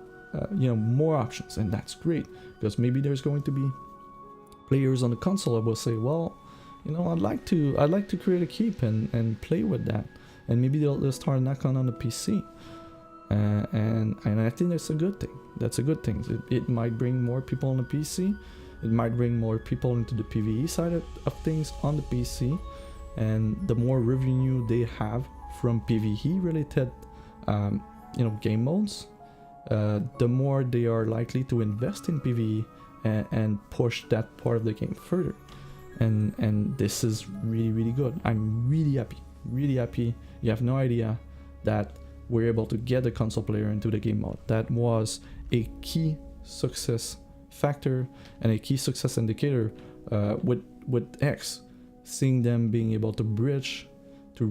you know, more options, and that's great, because maybe there's going to be players on the console that will say, well, you know, I'd like to create a keep and play with that, and maybe they'll start knocking on the PC. And I think that's a good thing. That's a good thing. It might bring more people on the PC. It might bring more people into the PvE side of things on the PC. And the more revenue they have from PvE related, you know, game modes, the more they are likely to invest in PvE and push that part of the game further. And this is really, really good. I'm really happy. Really happy. You have no idea that we're able to get the console player into the game mode. That was a key success factor and a key success indicator with X, seeing them being able to bridge to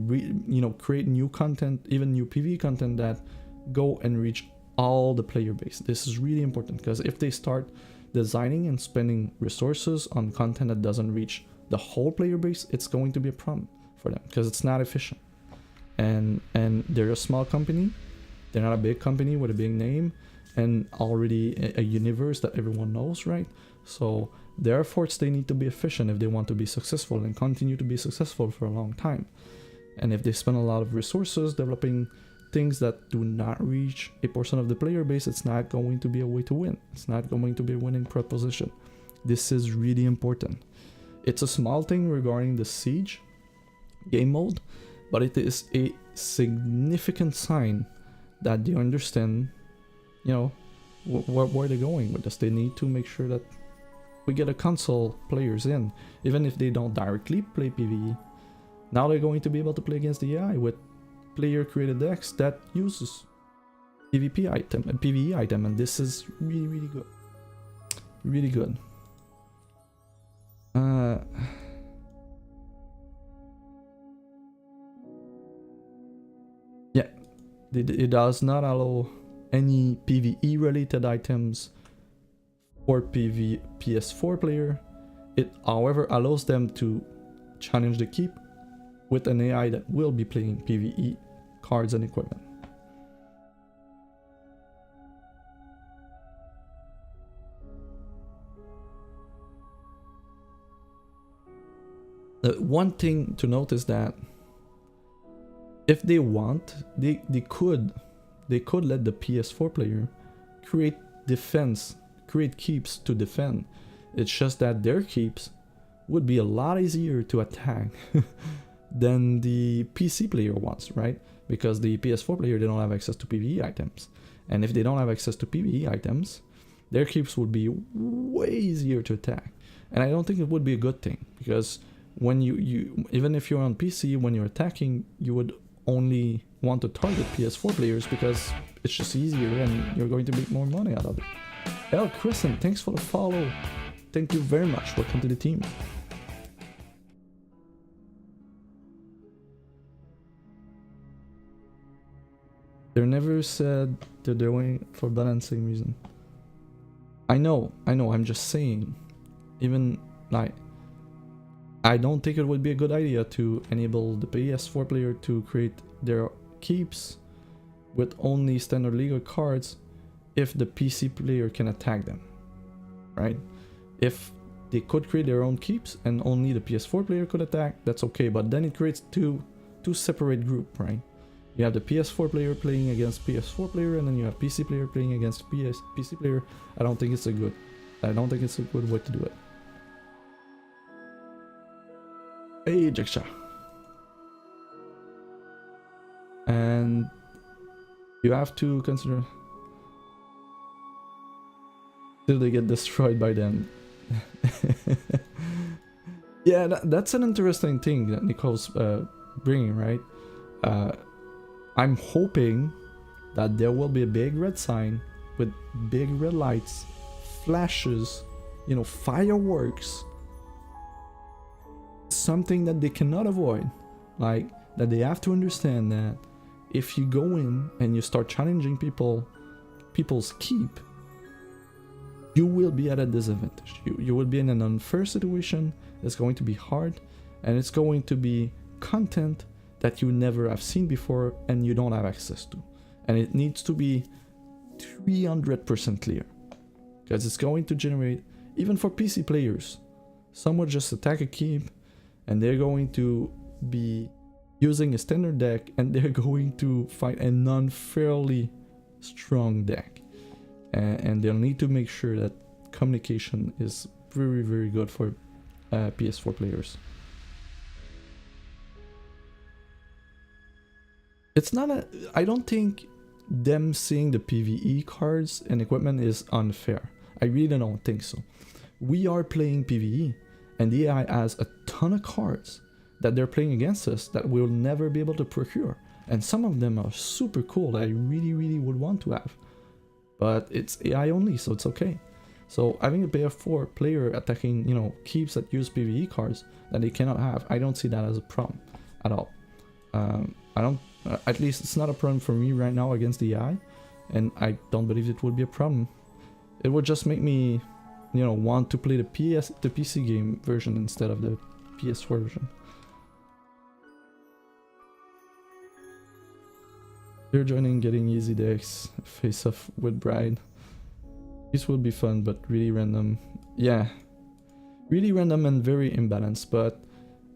you know, create new content, even new PvE content that go and reach all the player base. This is really important, because if they start designing and spending resources on content that doesn't reach the whole player base, it's going to be a problem for them, because it's not efficient. And they're a small company, they're not a big company with a big name and already a universe that everyone knows, right? So therefore they need to be efficient if they want to be successful and continue to be successful for a long time. And if they spend a lot of resources developing things that do not reach a portion of the player base, it's not going to be a way to win. It's not going to be a winning proposition. This is really important. It's a small thing regarding the Siege game mode, but it is a significant sign that they understand, you know, where they're going with this. They need to make sure that we get a console players in, even if they don't directly play PvE. Now they're going to be able to play against the AI with player created decks that uses PvP item and PvE item, and this is really, really good. Really good. Yeah, it does not allow any PvE related items for PS4 player. It, however, allows them to challenge the keep with an AI that will be playing PvE cards and equipment. One thing to note is that if they want, they could let the PS4 player create keeps to defend. It's just that their keeps would be a lot easier to attack than the PC player wants, right? Because the PS4 player, they don't have access to PvE items, and if they don't have access to PvE items, their keeps would be way easier to attack. And I don't think it would be a good thing, because when you even if you're on PC, when you're attacking, you would only want to target PS4 players because it's just easier and you're going to make more money out of it. El Crescent, thanks for the follow. Thank you very much. Welcome to the team. They're never said they're doing for balancing reason. I know, I'm just saying. Even like, I don't think it would be a good idea to enable the PS4 player to create their keeps with only standard legal cards if the PC player can attack them, right? If they could create their own keeps and only the PS4 player could attack, that's okay, but then it creates two separate groups, right? You have the PS4 player playing against PS4 player, and then you have PC player playing against PC player. I don't think it's a good way to do it. Hey, Jaksha. And you have to consider till they get destroyed by them. Yeah, that's an interesting thing that Nicole's bringing, right? I'm hoping that there will be a big red sign with big red lights, flashes, you know, fireworks. Something that they cannot avoid, like that they have to understand that if you go in and you start challenging people's keep, you will be at a disadvantage. You will be in an unfair situation. It's going to be hard, and it's going to be content that you never have seen before and you don't have access to, and it needs to be 300% clear, because it's going to generate, even for PC players, someone just attack a keep and they're going to be using a standard deck and they're going to fight a non-fairly strong deck, and they'll need to make sure that communication is very, very good for PS4 players. It's not I don't think them seeing the PvE cards and equipment is unfair. I really don't think so. We are playing PvE, and the AI has a ton of cards that they're playing against us that we'll never be able to procure. And some of them are super cool that I really, really would want to have. But it's AI only, so it's okay. So having a PS4 player attacking, you know, keeps that use PvE cards that they cannot have, I don't see that as a problem at all. At least it's not a problem for me right now against the AI, and I don't believe it would be a problem. It would just make me, you know, want to play the PC game version instead of the PS4 version. You're joining getting easy decks, face off with Bride. This will be fun, but really random. Yeah, really random and very imbalanced, but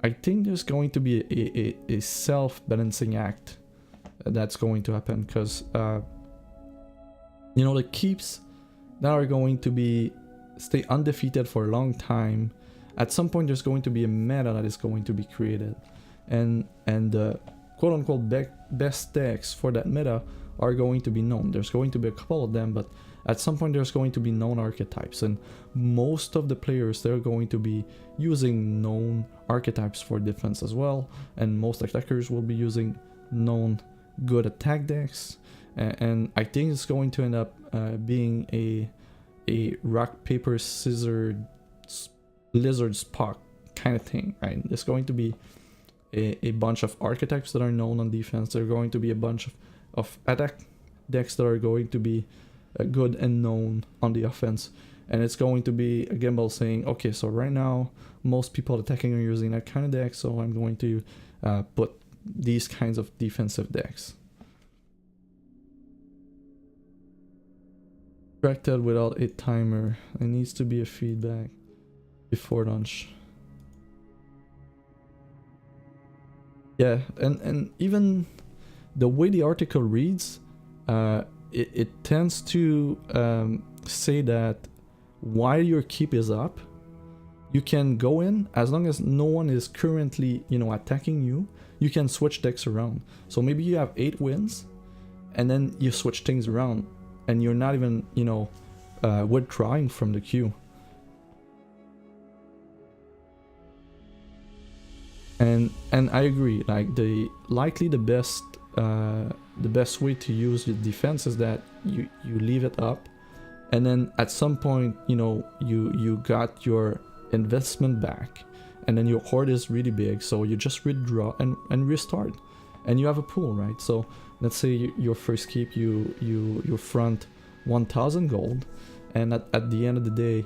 I think there's going to be a self-balancing act that's going to happen, because you know, the keeps that are going to stay undefeated for a long time, at some point there's going to be a meta that is going to be created, and quote-unquote best decks for that meta are going to be known. There's going to be a couple of them, but at some point there's going to be known archetypes, and most of the players, they're going to be using known archetypes for defense as well, and most attackers will be using known good attack decks, and I think it's going to end up being a rock, paper, scissors, lizard, Spock kind of thing, right? There's going to be a bunch of archetypes that are known on defense. There are going to be a bunch of attack decks that are going to be good and known on the offense, and it's going to be a gamble saying, okay, so right now most people attacking are using that kind of deck, so I'm going to put these kinds of defensive decks. Extracted without a timer. There needs to be a feedback before launch. Yeah, and even the way the article reads, it tends to say that while your keep is up, you can go in, as long as no one is currently, you know, attacking you, you can switch decks around. So maybe you have 8 wins, and then you switch things around, and you're not even, you know, withdrawing from the queue. And I agree, like the best way to use the defense is that you leave it up, and then at some point, you know, you got your investment back, and then your hoard is really big, so you just withdraw and restart, and you have a pool, right? So let's say your first keep, you front 1,000 gold, and at the end of the day,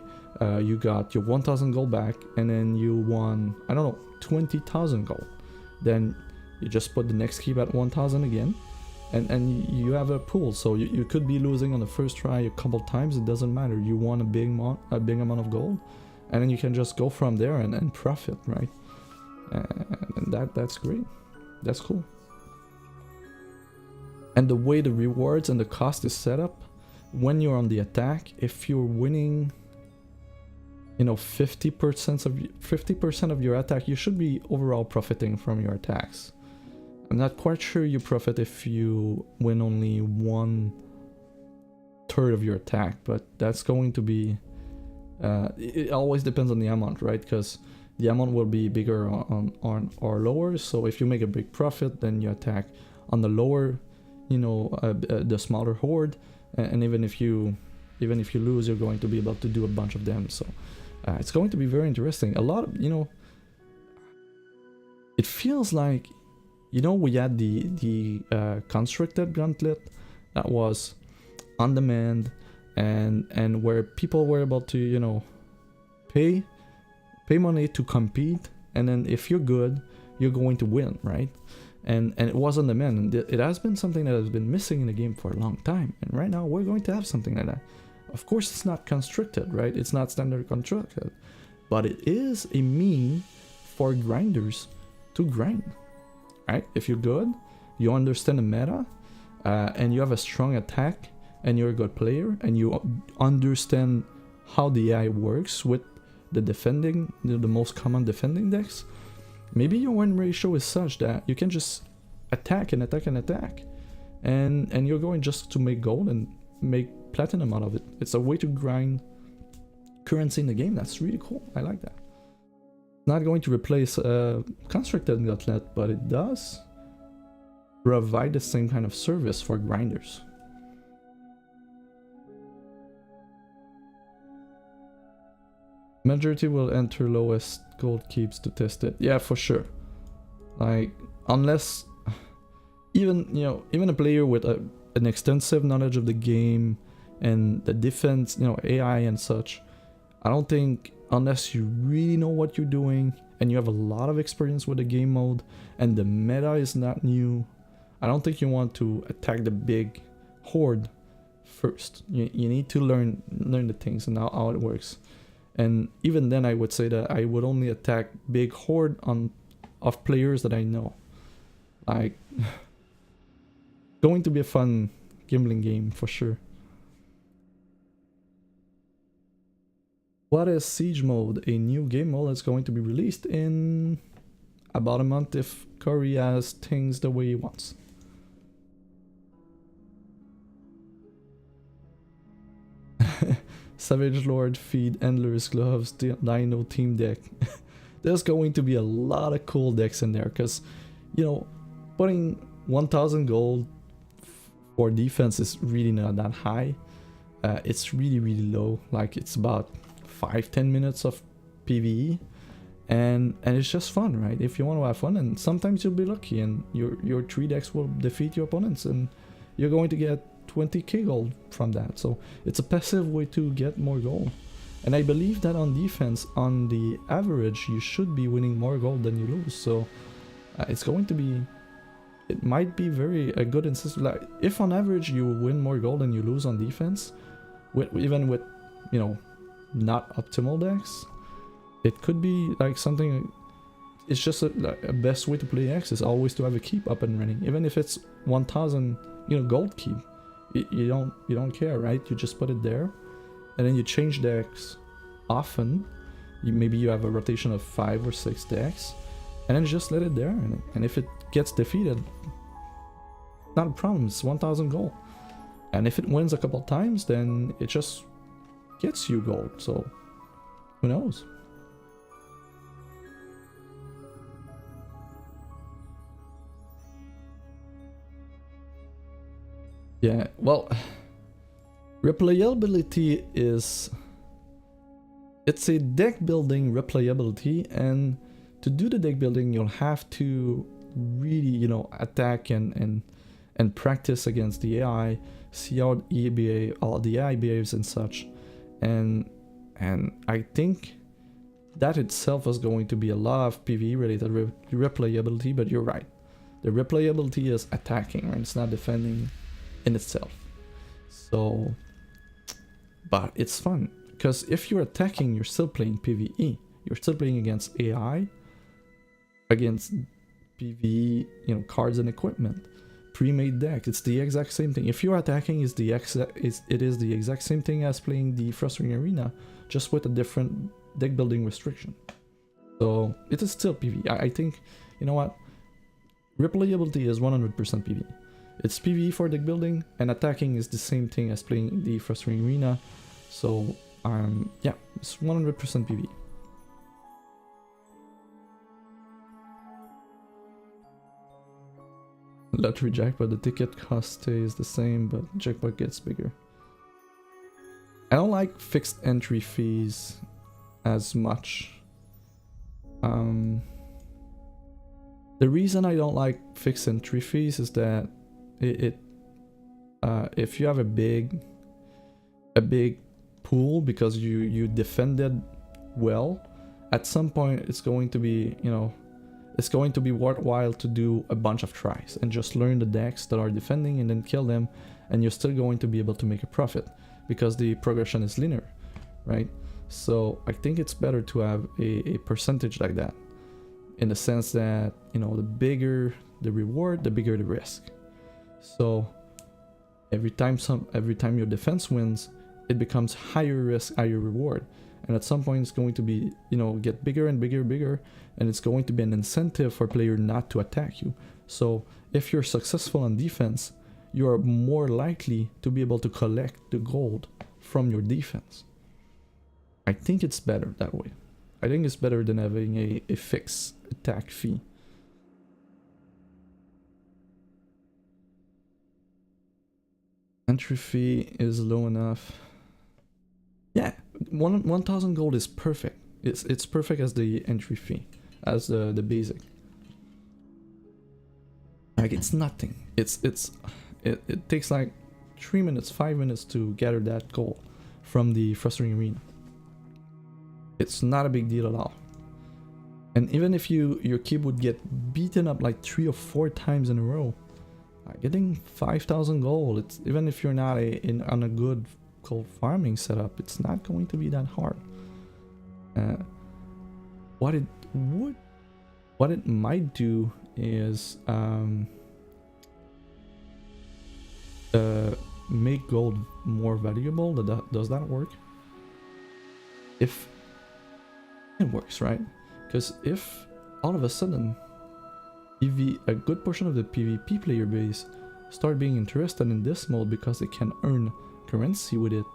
you got your 1,000 gold back, and then you won, I don't know, 20,000 gold. Then you just put the next keep at 1,000 again, and you have a pool. So you could be losing on the first try a couple times, it doesn't matter. You won a big amount of gold, and then you can just go from there and profit, right? And that's great. That's cool. And the way the rewards and the cost is set up, when you're on the attack, if you're winning, you know, 50% of your attack, you should be overall profiting from your attacks. I'm not quite sure you profit if you win only 1/3 of your attack, but that's going to be it always depends on the amount, right? Because the amount will be bigger on or lower. So if you make a big profit, then you attack on the lower, you know, the smaller horde, and even if you lose, you're going to be able to do a bunch of them. So it's going to be very interesting. A lot of, you know, it feels like, you know, we had the constructed gauntlet that was on demand, and where people were able to, you know, pay money to compete, and then if you're good, you're going to win, right? And it was on demand, and it has been something that has been missing in the game for a long time, and right now we're going to have something like that. Of course, it's not constructed, right? It's not standard constructed, but it is a mean for grinders to grind, right? If you're good, you understand the meta, and you have a strong attack, and you're a good player, and you understand how the AI works with the defending, the most common defending decks, maybe your win ratio is such that you can just attack and attack and attack, and you're going just to make gold and make platinum out of it. It's a way to grind currency in the game. That's really cool. I like that. It's not going to replace constructed gauntlet, but it does provide the same kind of service for grinders. Majority will enter lowest gold keeps to test it. Yeah, for sure. Like, unless even, you know, even a player with an extensive knowledge of the game and the defense, you know, AI and such, I don't think, unless you really know what you're doing and you have a lot of experience with the game mode and the meta is not new, I don't think you want to attack the big horde first. You need to learn the things and how it works. And even then, I would say that I would only attack big horde of players that I know. Like, going to be a fun gambling game for sure. What is Siege mode? A new game mode that's going to be released in about a month if Curry has things the way he wants. Savage Lord feed Endler's Gloves Dino team deck. There's going to be a lot of cool decks in there because, you know, putting 1000 gold for defense is really not that high. It's really low, like it's about 5-10 minutes of PvE, and it's just fun, right? If you want to have fun, and sometimes you'll be lucky and your 3 decks will defeat your opponents and you're going to get 20k gold from that. So it's a passive way to get more gold, and I believe that on defense, on the average, you should be winning more gold than you lose. So it's going to be, it might be a good incentive. Like if on average you win more gold than you lose on defense, even with, you know, not optimal decks, it could be like something. It's just a best way to play X is always to have a keep up and running, even if it's 1000, you know, gold keep. You don't care, right? You just put it there, and then you change decks often. Maybe you have a rotation of 5 or 6 decks, and then just let it there. And if it gets defeated, not a problem. It's 1000 gold, and if it wins a couple times, then it just gets you gold. So who knows? Yeah, well, replayability is, it's a deck building replayability, and to do the deck building you'll have to really, you know, attack and practice against the AI, see how all the AI behaves and such, and I think that itself is going to be a lot of PvE related replayability. But you're right, the replayability is attacking, right? It's not defending in itself. So, but it's fun because if you're attacking, you're still playing PvE. You're still playing against AI, against PvE, you know, cards and equipment, pre-made deck. It's the exact same thing. If you're attacking, it is the exact same thing as playing the Frustrating Arena, just with a different deck building restriction. So it is still PvE. I think, you know what, replayability is 100% PvE. It's PvE for deck building, and attacking is the same thing as playing the Frustrating Arena. So yeah, it's 100% PvE. Lottery jackpot, the ticket cost stays the same, but jackpot gets bigger. I don't like fixed entry fees as much. The reason I don't like fixed entry fees is that if you have a big pool because you defended well, at some point it's going to be, you know, it's going to be worthwhile to do a bunch of tries and just learn the decks that are defending and then kill them, and you're still going to be able to make a profit because the progression is linear, right? So I think it's better to have a percentage like that, in the sense that, you know, the bigger the reward, the bigger the risk. So every time your defense wins, it becomes higher risk, higher reward, and at some point it's going to be, you know, get bigger and bigger, and it's going to be an incentive for player not to attack you. So if you're successful on defense, you are more likely to be able to collect the gold from your defense. I think it's better that way. I think it's better than having a fixed attack fee. Entry fee is low enough. Yeah, 1000 gold is perfect. It's perfect as the entry fee, as the basic. Like, it's nothing. It takes like 3 minutes, 5 minutes to gather that gold from the Frustrating Arena. It's not a big deal at all. And even if your keep would get beaten up like 3 or 4 times in a row, getting 5000 gold, it's, even if you're not on a good gold farming setup, it's not going to be that hard. What it might do is make gold more valuable. Does that work? If it works, right? Because if all of a sudden, a good portion of the PvP player base start being interested in this mode because they can earn currency with it.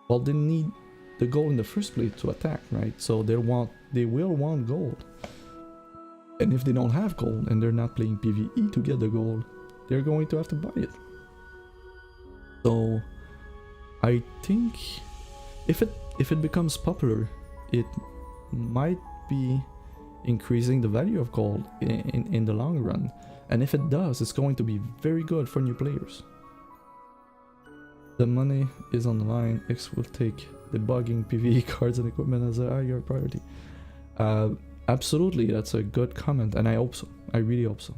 Well, they need the gold in the first place to attack, right? So they will want gold. And if they don't have gold and they're not playing PvE to get the gold, they're going to have to buy it. So I think if it becomes popular, it might be increasing the value of gold in the long run. And if it does, it's going to be very good for new players. The money is on the line. X will take debugging PvE cards and equipment as a higher priority. Absolutely, that's a good comment, and I hope so. I really hope so.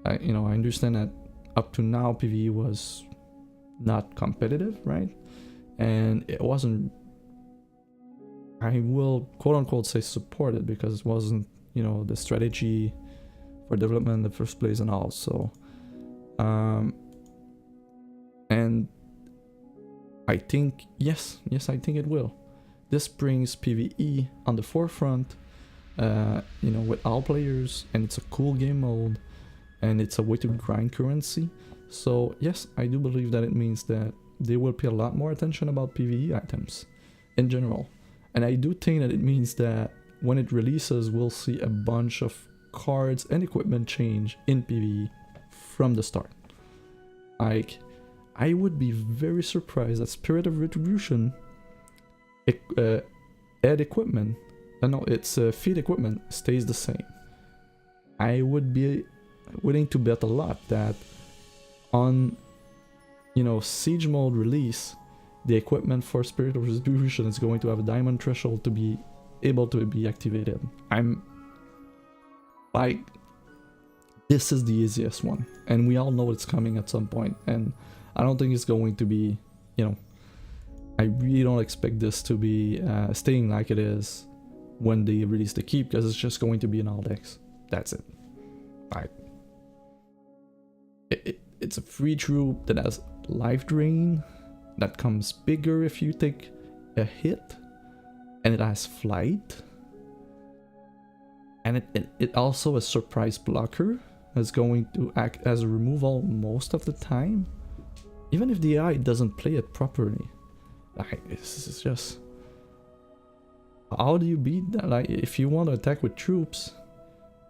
I understand that up to now PvE was not competitive, right? And it wasn't, I will quote unquote say supported, because it wasn't, the strategy for development in the first place and all. So and I think yes I think it will. This brings PvE on the forefront, with all players, and it's a cool game mode, and it's a way to grind currency. So yes, I do believe that it means that they will pay a lot more attention about PvE items in general. And I do think that it means that when it releases, we'll see a bunch of cards and equipment change in PvE from the start. Like, I would be very surprised that Spirit of Retribution add equipment, it's feed equipment stays the same. I would be willing to bet a lot that on Siege mode release, the equipment for Spirit of Retribution is going to have a diamond threshold to be able to be activated. I'm like, this is the easiest one, and we all know it's coming at some point, and I don't think it's going to be, I really don't expect this to be staying like it is when they release the keep, because it's just going to be an all decks. That's it. Like, it's a free troop that has life drain, that comes bigger if you take a hit, and it has flight, and it also a surprise blocker that's going to act as a removal most of the time, even if the AI doesn't play it properly. Like, this is just, how do you beat that? Like, if you want to attack with troops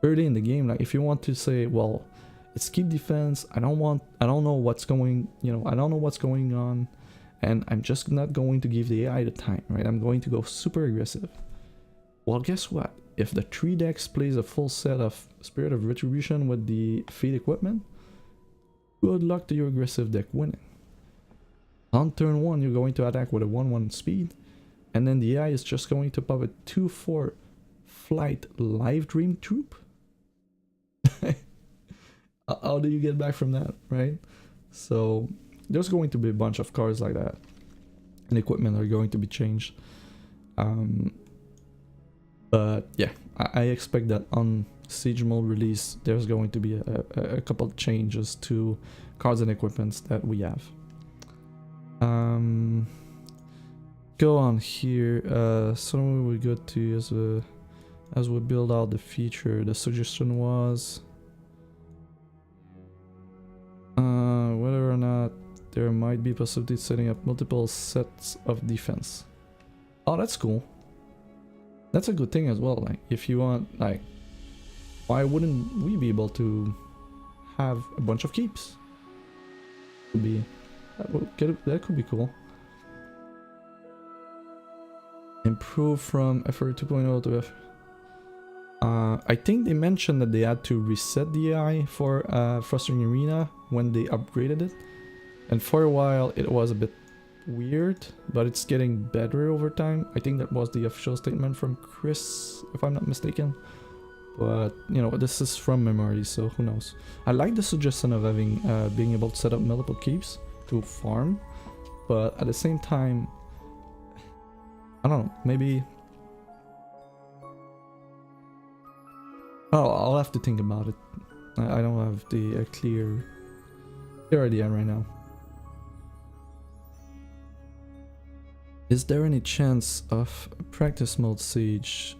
early in the game, like if you want to say, well, it's keep defense, I don't know what's going, I don't know what's going on, and I'm just not going to give the AI the time, right? I'm going to go super aggressive. Well, guess what? If the 3 decks plays a full set of Spirit of Retribution with the feed equipment, good luck to your aggressive deck winning. On turn 1, you're going to attack with a 1/1 speed, and then the AI is just going to pop a 2/4 flight live dream troop. How do you get back from that, right? So there's going to be a bunch of cards like that, and equipment are going to be changed. But yeah, I expect that on Siege mode release, there's going to be a couple of changes to cards and equipments that we have. Go on here. Somewhere we go to as we build out the feature. The suggestion was whether or not there might be possibility of setting up multiple sets of defense. Oh, that's cool. That's a good thing as well. Like, if you want, like, why wouldn't we be able to have a bunch of keeps? That could be cool. Improve from FR 2.0 to F. I think they mentioned that they had to reset the AI for Frustrating Arena when they upgraded it, and for a while it was a bit weird, but it's getting better over time. I think that was the official statement from Chris, if I'm not mistaken. But this is from memory, so who knows. I like the suggestion of having being able to set up multiple keeps to farm, but at the same time, I don't know, maybe I'll have to think about it. I don't have the clear idea right now. Is there any chance of practice mode Siege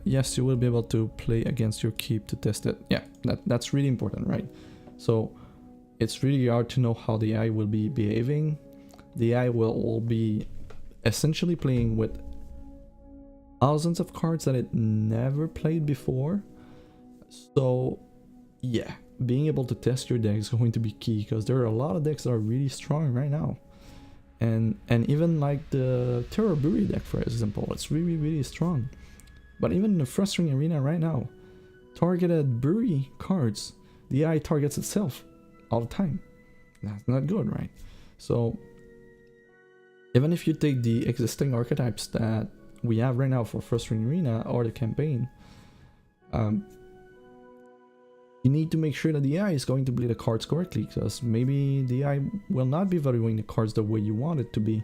yes, you will be able to play against your keep to test it. Yeah, that's really important, right? So it's really hard to know how the AI will be behaving. The AI will be essentially playing with thousands of cards that it never played before. So yeah, being able to test your deck is going to be key, because there are a lot of decks that are really strong right now. And even like the Terror Bury deck, for example, it's really strong. But even in the Frustrating Arena right now, targeted Bury cards, the AI targets itself all the time. That's not good, right? So even if you take the existing archetypes that we have right now for Frustrating Arena or the campaign, you need to make sure that the AI is going to play the cards correctly, because maybe the AI will not be valuing the cards the way you want it to be,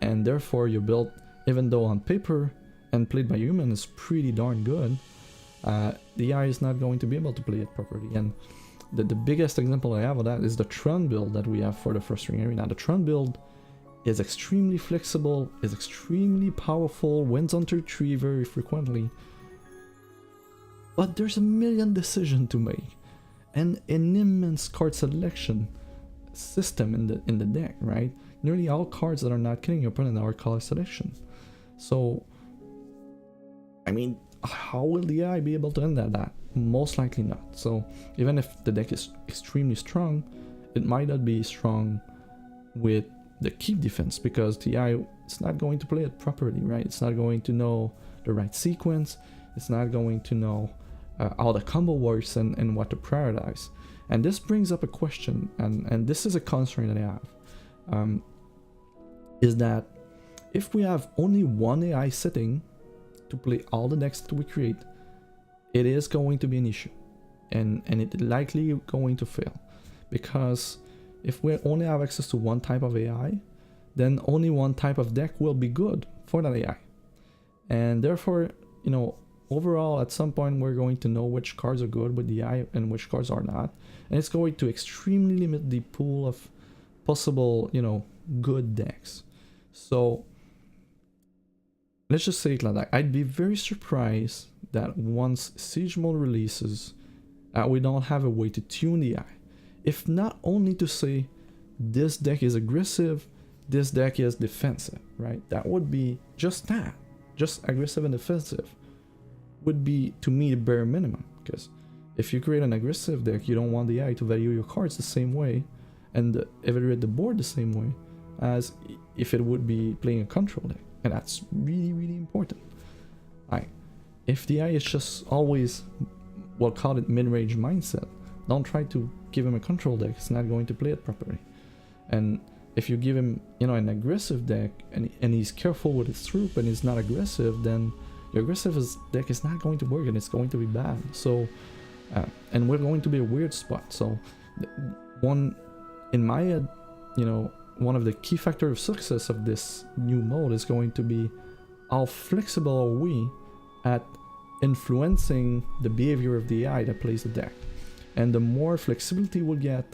and therefore your build, even though on paper and played by human is pretty darn good, the AI is not going to be able to play it properly. And the biggest example I have of that is the Tron build that we have for the Frustrating Arena. The Tron build is extremely flexible, is extremely powerful, wins on turn 3 very frequently, but there's a million decisions to make, and an immense card selection system in the deck, right? Nearly all cards that are not killing your opponent are color selection. So, I mean, how will the AI be able to end that? Most likely not. So, even if the deck is extremely strong, it might not be strong with the keep defense, because the AI is not going to play it properly, right? It's not going to know the right sequence. It's not going to know how the combo works and what to prioritize. And this brings up a question, and this is a concern that I have, is that if we have only one AI sitting to play all the decks that we create, it is going to be an issue, and it's likely going to fail, because if we only have access to one type of AI, then only one type of deck will be good for that AI, and therefore, you know, overall, at some point, we're going to know which cards are good with the AI and which cards are not. And it's going to extremely limit the pool of possible, you know, good decks. So, let's just say it like that. I'd be very surprised that once Siege mode releases, we don't have a way to tune the AI. If not only to say, this deck is aggressive, this deck is defensive, right? That would be just that. Just aggressive and defensive would be, to me, the bare minimum, because if you create an aggressive deck, you don't want the AI to value your cards the same way and evaluate the board the same way as if it would be playing a control deck, and that's really important. If the AI is just always, we'll call it mid-range mindset, don't try to give him a control deck, it's not going to play it properly. And if you give him, you know, an aggressive deck and he's careful with his troop and he's not aggressive, then your aggressive deck is not going to work and it's going to be bad. So, and we're going to be a weird spot. So, in my head, you know, one of the key factors of success of this new mode is going to be how flexible are we at influencing the behavior of the AI that plays the deck. And the more flexibility we'll get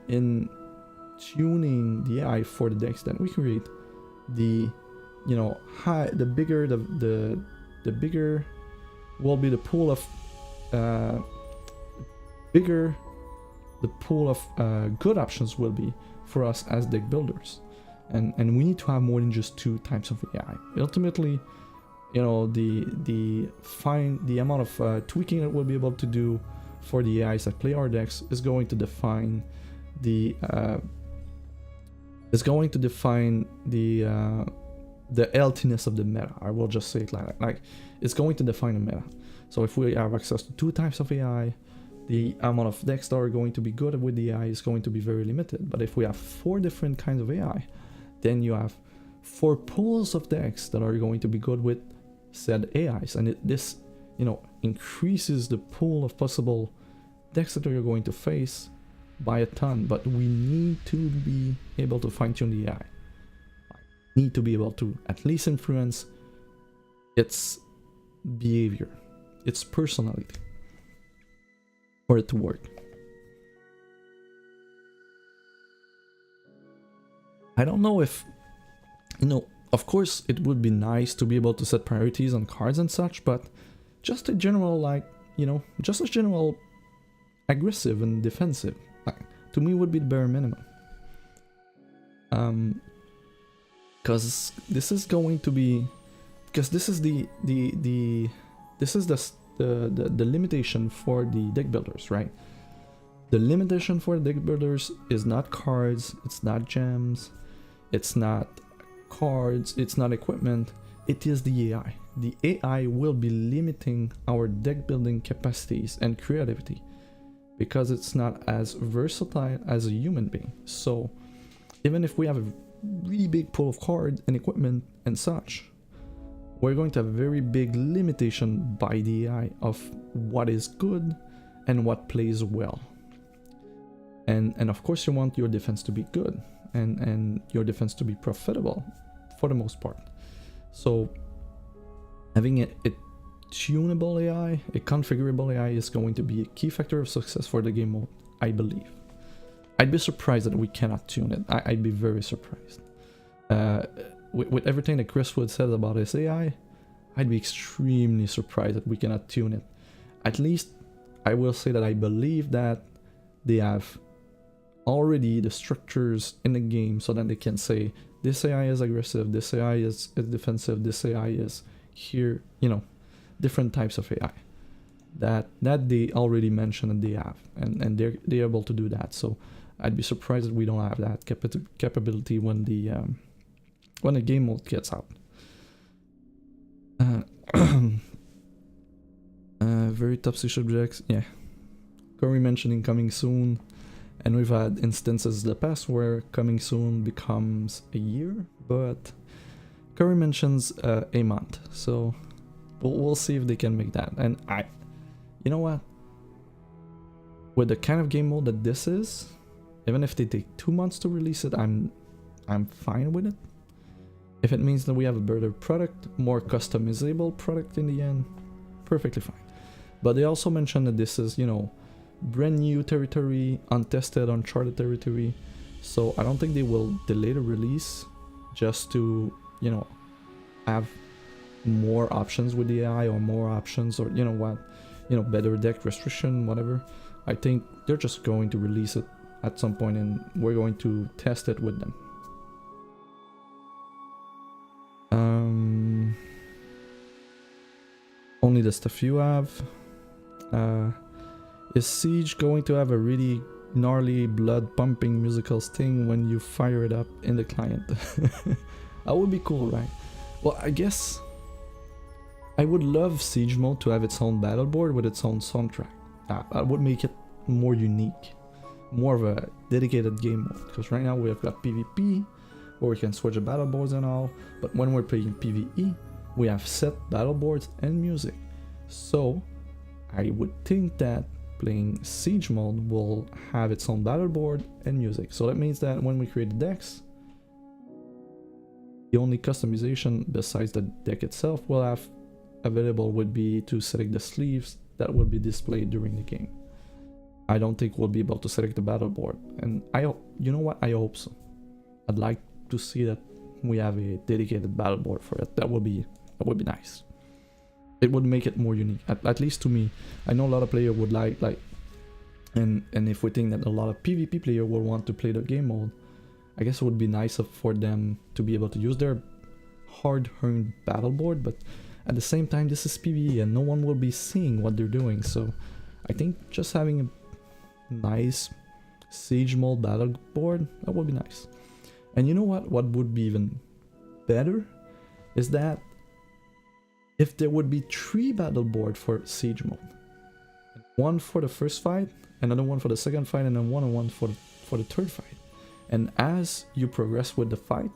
in tuning the AI for the decks that we create, the, you know, the bigger the bigger will be the pool of good options will be for us as deck builders, and we need to have more than just two types of AI. Ultimately, you know, the amount of tweaking that we'll be able to do for the AIs that play our decks is going to define the healthiness of the meta. I will just say it like that. Like, it's going to define the meta. So if we have access to two types of AI, the amount of decks that are going to be good with the AI is going to be very limited. But if we have 4 different kinds of AI, then you have 4 pools of decks that are going to be good with said AIs, and this, you know, increases the pool of possible decks that you're going to face by a ton. But we need to be able to fine-tune the AI. Need to be able to at least influence its behavior, its personality, for it to work. I don't know if, you know, of course it would be nice to be able to set priorities on cards and such, but just a general, like, you know, just a general aggressive and defensive, like, to me would be the bare minimum. Because this is going to be, because this is the limitation for the deck builders, right? The limitation for the deck builders is not cards, it's not gems, it's not cards, it's not equipment, it is the AI. The AI will be limiting our deck building capacities and creativity because it's not as versatile as a human being. So even if we have a really big pool of cards and equipment and such, we're going to have a very big limitation by the AI of what is good and what plays well. And of course you want your defense to be good and your defense to be profitable for the most part. So having a tunable AI, a configurable AI is going to be a key factor of success for the game mode, I believe. I'd be surprised that we cannot tune it. I'd be very surprised. With everything that Chris Wood said about his AI, I'd be extremely surprised that we cannot tune it. At least I will say that I believe that they have already the structures in the game so that they can say this AI is aggressive, this AI is defensive, this AI is here, you know, different types of AI that they already mentioned that they have, and they're able to do that. So I'd be surprised that we don't have that capability when the game mode gets out. Very toxic subjects, yeah. Corey mentioning coming soon, and we've had instances in the past where coming soon becomes a year, but Corey mentions a month, so we'll see if they can make that. And you know what? With the kind of game mode that this is, even if they take 2 months to release it, I'm fine with it. If it means that we have a better product, more customizable product in the end, perfectly fine. But they also mentioned that this is, you know, brand new territory, untested, uncharted territory. So I don't think they will delay the release just to, you know, have more options with the AI or more options, or you know what, you know, better deck restriction, whatever. I think they're just going to release it at some point and we're going to test it with them. Only the stuff you have. Is Siege going to have a really gnarly blood pumping musical sting when you fire it up in the client? That would be cool, right? Well, I guess I would love Siege mode to have its own battle board with its own soundtrack. That would make it more unique, more of a dedicated game mode, because right now we have got PvP where we can switch the battle boards and all, but when we're playing PvE we have set battle boards and music. So I would think that playing Siege mode will have its own battle board and music. So that means that when we create the decks, the only customization besides the deck itself we'll have available would be to select the sleeves that will be displayed during the game. I don't think we'll be able to select the battle board, and you know what, I hope so. I'd like to see that we have a dedicated battle board for it. That would be nice. It would make it more unique, at least to me. I know a lot of players would like, and if we think that a lot of PvP players will want to play the game mode, I guess it would be nicer for them to be able to use their hard-earned battle board, but at the same time this is PvE and no one will be seeing what they're doing. So I think just having a nice Siege mode battle board, that would be nice. And you know what would be even better is that if there would be 3 battle board for Siege mode, one for the first fight, another one for the second fight, and then one for the third fight. And as you progress with the fight,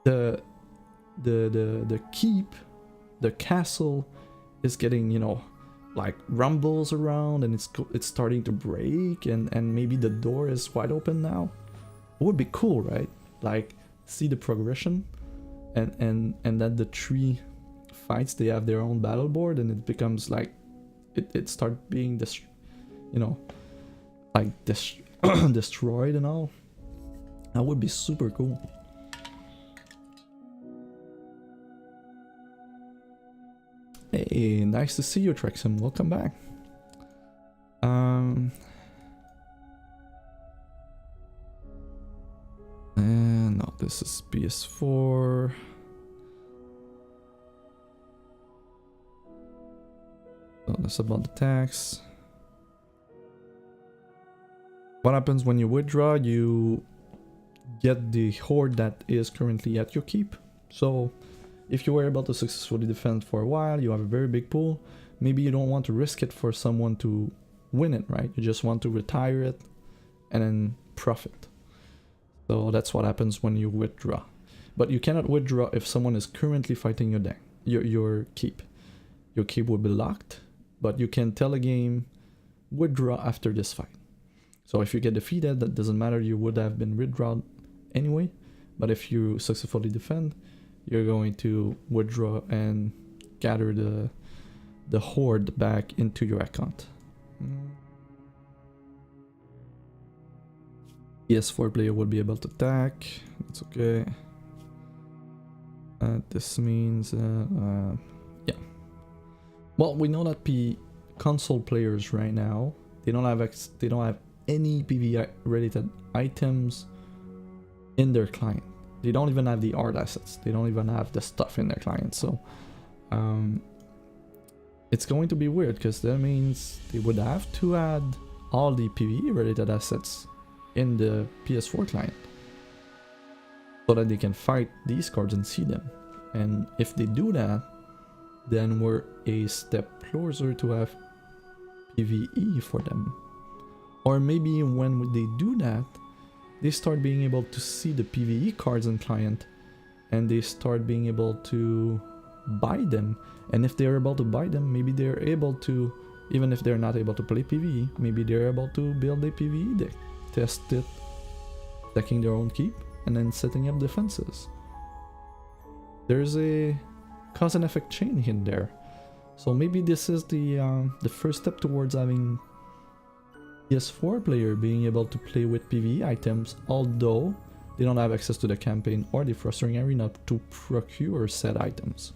the keep, the castle is getting, you know, like rumbles around, and it's starting to break, and maybe the door is wide open now. It would be cool, right? Like, see the progression, and that the 3 fights, they have their own battle board, and it becomes like it starts being this, you know, like this destroyed and all. That would be super cool. Hey, nice to see you, Trexham. Welcome back. And no, this is PS4. So that's about the tax. What happens when you withdraw? You get the hoard that is currently at your keep. So if you were able to successfully defend for a while, you have a very big pool. Maybe you don't want to risk it for someone to win it, right? You just want to retire it and then profit. So that's what happens when you withdraw. But you cannot withdraw if someone is currently fighting your deck, your keep. Your keep will be locked, but you can tell a game, withdraw after this fight. So if you get defeated, that doesn't matter, you would have been withdrawn anyway. But if you successfully defend, you're going to withdraw and gather the hoard back into your account. PS4 player will be able to attack. That's okay. This means, yeah. Well, we know that console players right now, they don't have any PvE related items in their client. They don't even have the art assets. They don't even have the stuff in their client. So it's going to be weird because that means they would have to add all the PvE related assets in the PS4 client so that they can fight these cards and see them. And if they do that, then we're a step closer to have PvE for them. Or maybe when they do that, they start being able to see the PvE cards in client and they start being able to buy them. And if they're able to buy them, maybe they're able to, even if they're not able to play PvE, maybe they're able to build a PvE deck, test it, attacking their own keep, and then setting up defenses. There's a cause and effect chain in there. So maybe this is the first step towards having PS4 player being able to play with PvE items, although they don't have access to the campaign or the Fostering Arena to procure said items.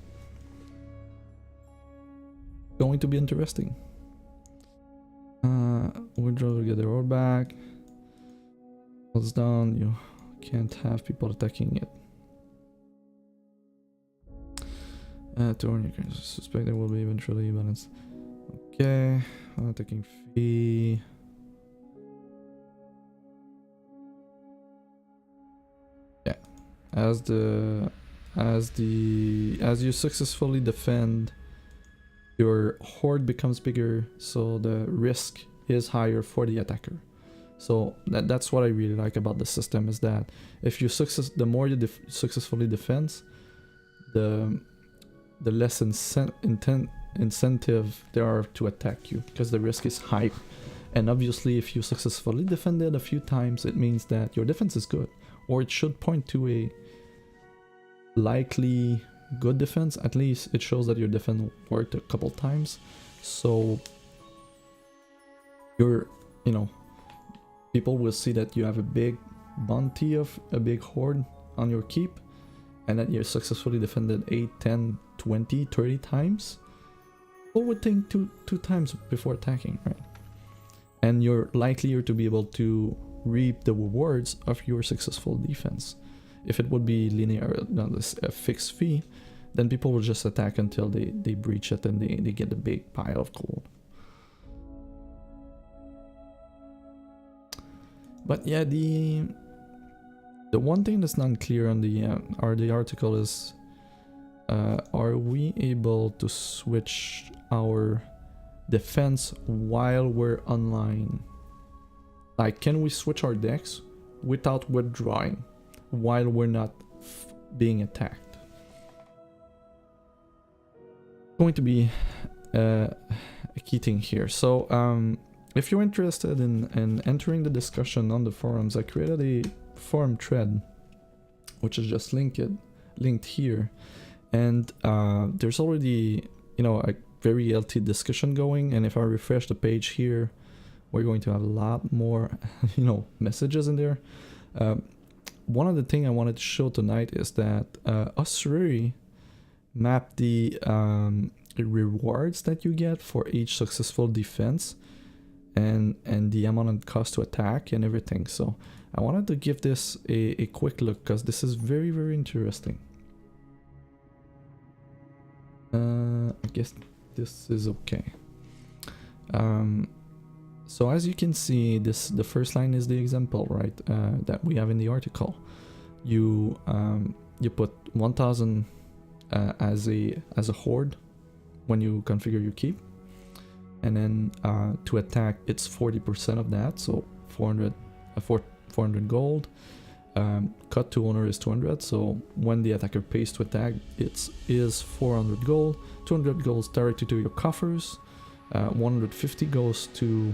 Going to be interesting. Withdraw to get the road back. It's down, you can't have people attacking it. Turn, you can suspect there will be eventually balanced. Okay, attacking fee. Yeah, as you successfully defend, your horde becomes bigger, so the risk is higher for the attacker. So that's what I really like about the system, is that if you the more you successfully defend, the less incentive there are to attack you, because the risk is high. And obviously if you successfully defended a few times, it means that your defense is good, or it should point to a likely good defense. At least it shows that your defense worked a couple times, so you're, you know, people will see that you have a big bounty of a big horde on your keep, and that you successfully defended 8, 10, 20, 30 times. People would think two times before attacking, right? And you're likelier to be able to reap the rewards of your successful defense. If it would be linear, a fixed fee, then people will just attack until they breach it and they get a big pile of gold. But yeah, the one thing that's not clear on the article is, are we able to switch our defense while we're online? Like, can we switch our decks without withdrawing while we're not being attacked? Going to be a key thing here. So if you're interested in entering the discussion on the forums, I created a forum thread, which is just linked here, and there's already, you know, a very healthy discussion going. And if I refresh the page here, we're going to have a lot more, you know, messages in there. One of the things I wanted to show tonight is that Osuri mapped the rewards that you get for each successful defense, and the amount it costs to attack and everything. So I wanted to give this a quick look because this is very, very interesting. I guess this is okay. So as you can see, the first line is the example, right? That we have in the article. You put 1000 as a horde when you configure your keep, and then to attack it's 40% of that, so 400 gold. Cut to owner is 200, so when the attacker pays to attack, it is 400 gold. 200 goes directly to your coffers. 150 goes to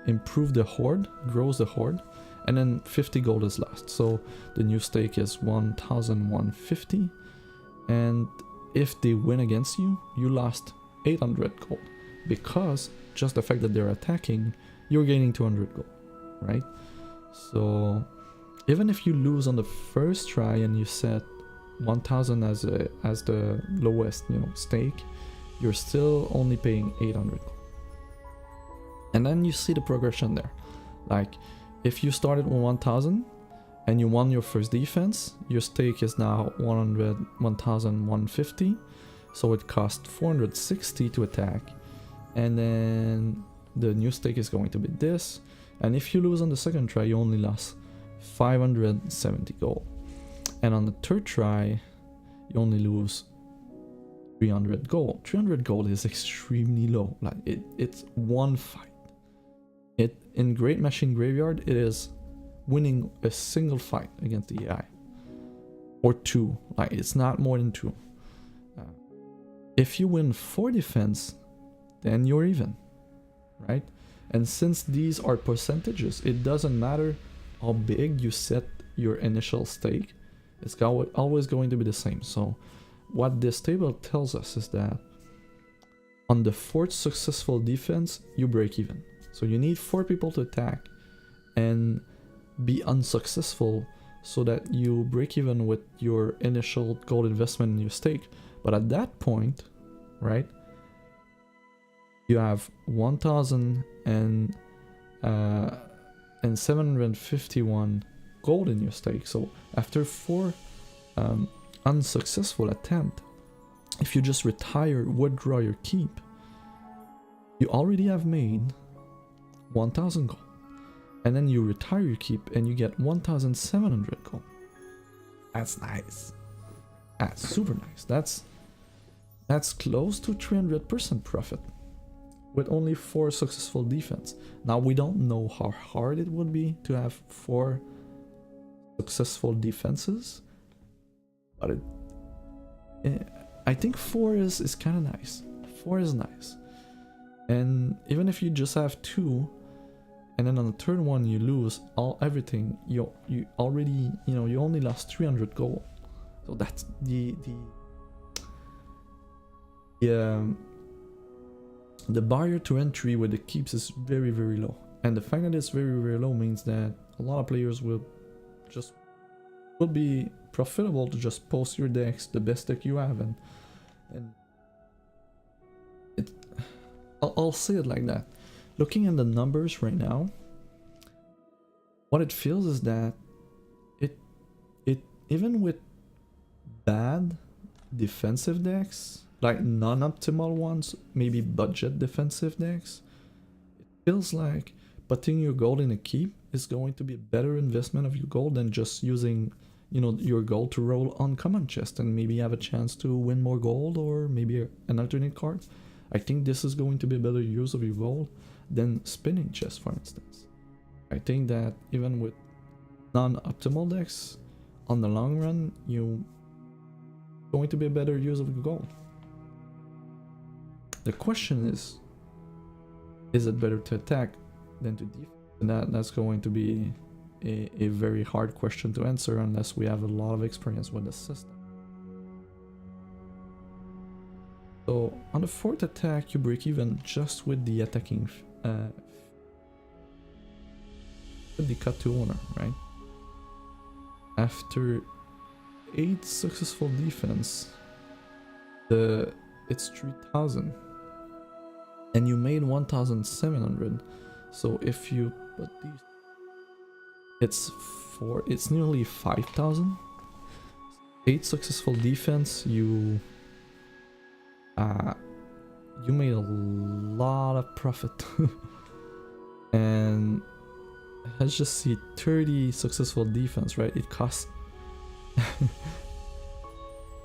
improve the horde, grows the horde, and then 50 gold is lost. So the new stake is 1150, and if they win against you, you lost 800 gold, because just the fact that they're attacking, you're gaining 200 gold, right? So even if you lose on the first try and you set 1000 as the lowest stake, you're still only paying 800 gold. And then you see the progression there. Like if you started with 1000 and you won your first defense, your stake is now 1150, so it costs 460 to attack, and then the new stake is going to be this. And if you lose on the second try, you only lost 570 gold, and on the third try you only lose 300 gold. 300 gold is extremely low. Like it's one fight. In Great Machine Graveyard, it is winning a single fight against the AI, or two. Like it's not more than two. If you win 4 defense, then you're even, right? And since these are percentages, it doesn't matter how big you set your initial stake, it's always going to be the same. So what this table tells us is that on the 4th successful defense, you break even. So you need 4 people to attack and be unsuccessful so that you break even with your initial gold investment in your stake. But at that point, right, you have 1,751 gold in your stake. So after 4 unsuccessful attempts, if you just retire, withdraw your keep, you already have made 1,000 gold. And then you retire your keep and you get 1,700 gold. That's nice. That's super nice. That's close to 300% profit with only 4 successful defense. Now we don't know how hard it would be to have 4 successful defenses, but I think 4 is kind of nice. 4 is nice. And even if you just have 2, and then on the third one you lose everything, you already you only lost 300 gold. So that's the barrier to entry with the keeps is very, very low, and the fact that it's very, very low means that a lot of players will be profitable to just post your decks, the best deck you have, and I'll say it like that. Looking at the numbers right now, what it feels is that it even with bad defensive decks, like non-optimal ones, maybe budget defensive decks, it feels like putting your gold in a keep is going to be a better investment of your gold than just using your gold to roll uncommon chest and maybe have a chance to win more gold, or maybe an alternate card. I think this is going to be a better use of your gold than spinning chest, for instance. I think that even with non-optimal decks, on the long run, you're going to be a better use of your gold. The question is it better to attack than to defend? And that's going to be a very hard question to answer unless we have a lot of experience with the system. So on the 4th attack, you break even just with the attacking, with the cut to owner, right? After 8 successful defense, it's 3,000 and you made 1,700. So if you put these, it's nearly 5,000. 8 successful defense, you made a lot of profit. And let's just see, 30 successful defense, right? It costs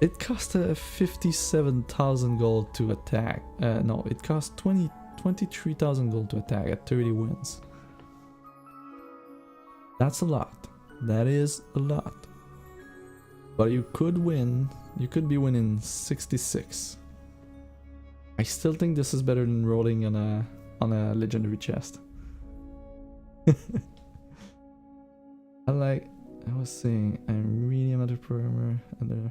it cost 57,000 gold to attack. No, it cost 23,000 gold to attack at 30 wins. That's a lot. That is a lot. But you could win. You could be winning 66. I still think this is better than rolling on a legendary chest. I was saying, I'm really amateur programmer, and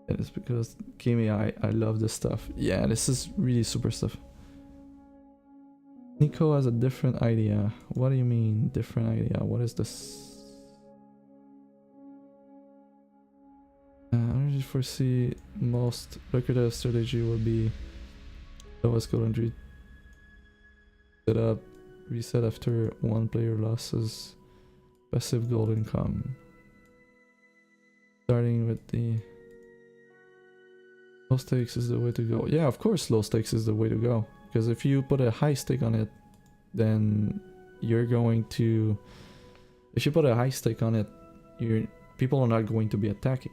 it is because Kimi, I love this stuff. Yeah, this is really super stuff. Nico has a different idea. What do you mean, different idea? What is this? I foresee most lucrative strategy will be lowest gold entry set up, reset after one player losses, passive gold income. Starting with the low stakes is the way to go. Yeah, of course low stakes is the way to go. Because if you put a high stake on it, then you're going to... If you put a high stake on it, people are not going to be attacking.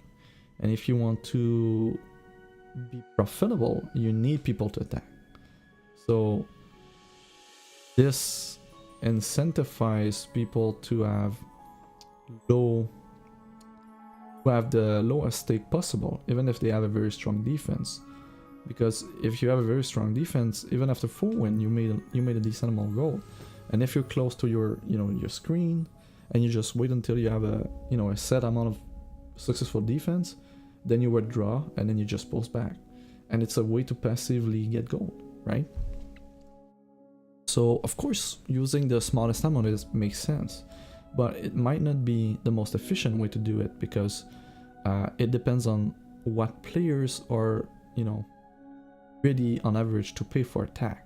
And if you want to be profitable, you need people to attack. So this incentivizes people to have the lowest stake possible, even if they have a very strong defense. Because if you have a very strong defense, even after 4 wins, you made a decent amount of gold. And if you're close to your your screen, and you just wait until you have a a set amount of successful defense, then you withdraw and then you just post back, and it's a way to passively get gold, right? So of course using the smallest amount makes sense, but it might not be the most efficient way to do it, because it depends on what players are ready on average to pay for attack.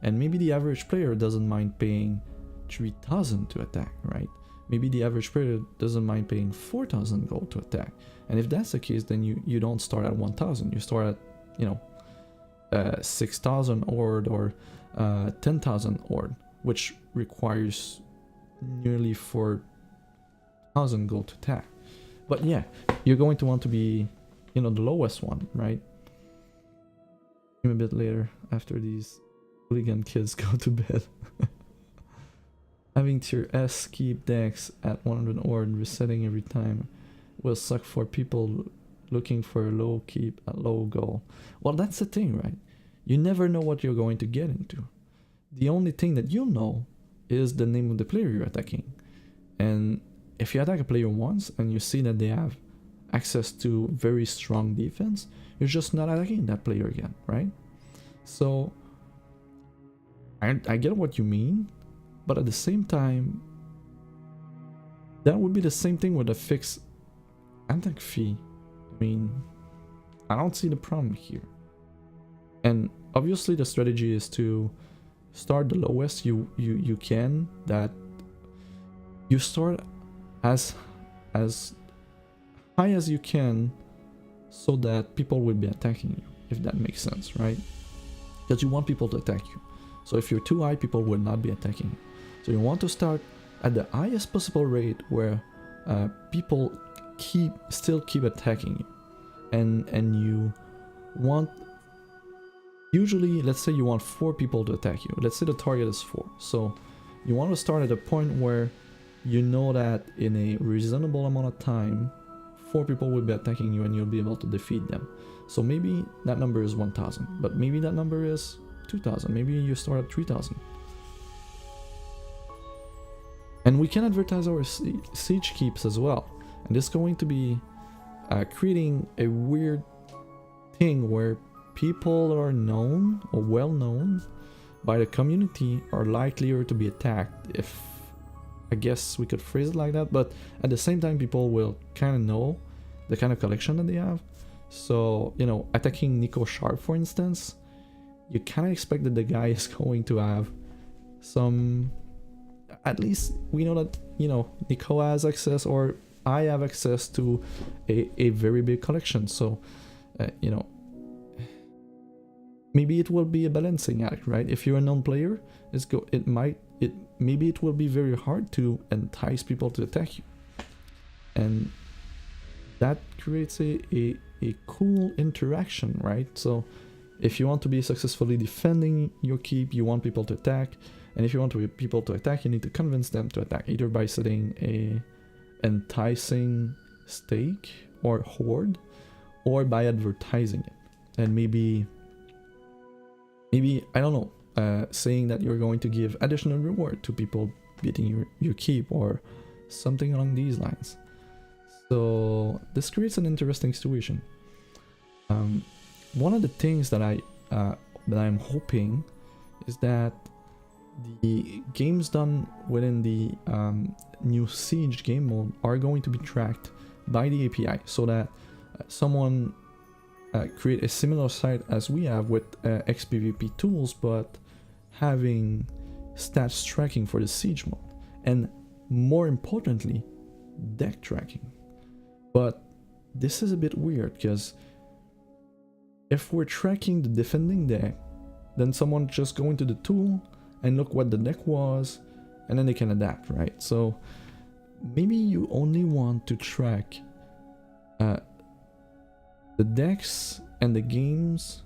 And maybe the average player doesn't mind paying 3,000 to attack, right? Maybe the average player doesn't mind paying 4,000 gold to attack. And if that's the case, then you don't start at 1,000. You start at 6,000 ord or 10,000 ord, which requires nearly 4,000 gold to attack. But yeah, you're going to want to be the lowest one, right? A bit later after these hooligan kids go to bed. Having tier S keep decks at 100 ord resetting every time will suck for people looking for a low keep at low goal. Well, that's the thing, right? You never know what you're going to get into. The only thing that you'll know is the name of the player you're attacking. And if you attack a player once and you see that they have access to very strong defense, you're just not attacking that player again, right? So I get what you mean, but at the same time, that would be the same thing with a fixed attack fee. I mean, I don't see the problem here. And obviously the strategy is to start the lowest you can, that you start as high as you can, so that people will be attacking you, if that makes sense, right? Because you want people to attack you. So if you're too high, people will not be attacking you. So you want to start at the highest possible rate where people still keep attacking you, and you want, usually, let's say you want 4 people to attack you. Let's say the target is 4. So you want to start at a point where you know that in a reasonable amount of time 4 people will be attacking you and you'll be able to defeat them. So maybe that number is 1,000, but maybe that number is 2,000. Maybe you start at 3,000. And we can advertise our siege keeps as well. And this is going to be creating a weird thing where people are known or well known by the community are likelier to be attacked, if I guess we could phrase it like that. But at the same time, people will kind of know the kind of collection that they have. So, you know, attacking Nico Sharp, for instance, you kind of expect that the guy is going to have some, at least we know that, you know, Nico has access, or I have access to a very big collection. So, you know, maybe it will be a balancing act, right? If you're a non-player, maybe it will be very hard to entice people to attack you, and that creates a cool interaction, right? So if you want to be successfully defending your keep, you want people to attack, and if you want people to attack, you need to convince them to attack, either by setting a enticing stake or hoard, or by advertising it, and maybe I don't know, saying that you're going to give additional reward to people beating your keep, or something along these lines. So this creates an interesting situation. One of the things that I'm hoping is that the games done within the new Siege game mode are going to be tracked by the API, so that someone create a similar site as we have with XPVP tools, but having stats tracking for the Siege mode, and more importantly, deck tracking. But this is a bit weird, because if we're tracking the defending deck, then someone just go into the tool and look what the deck was, and then they can adapt, right? So maybe you only want to track the decks and the games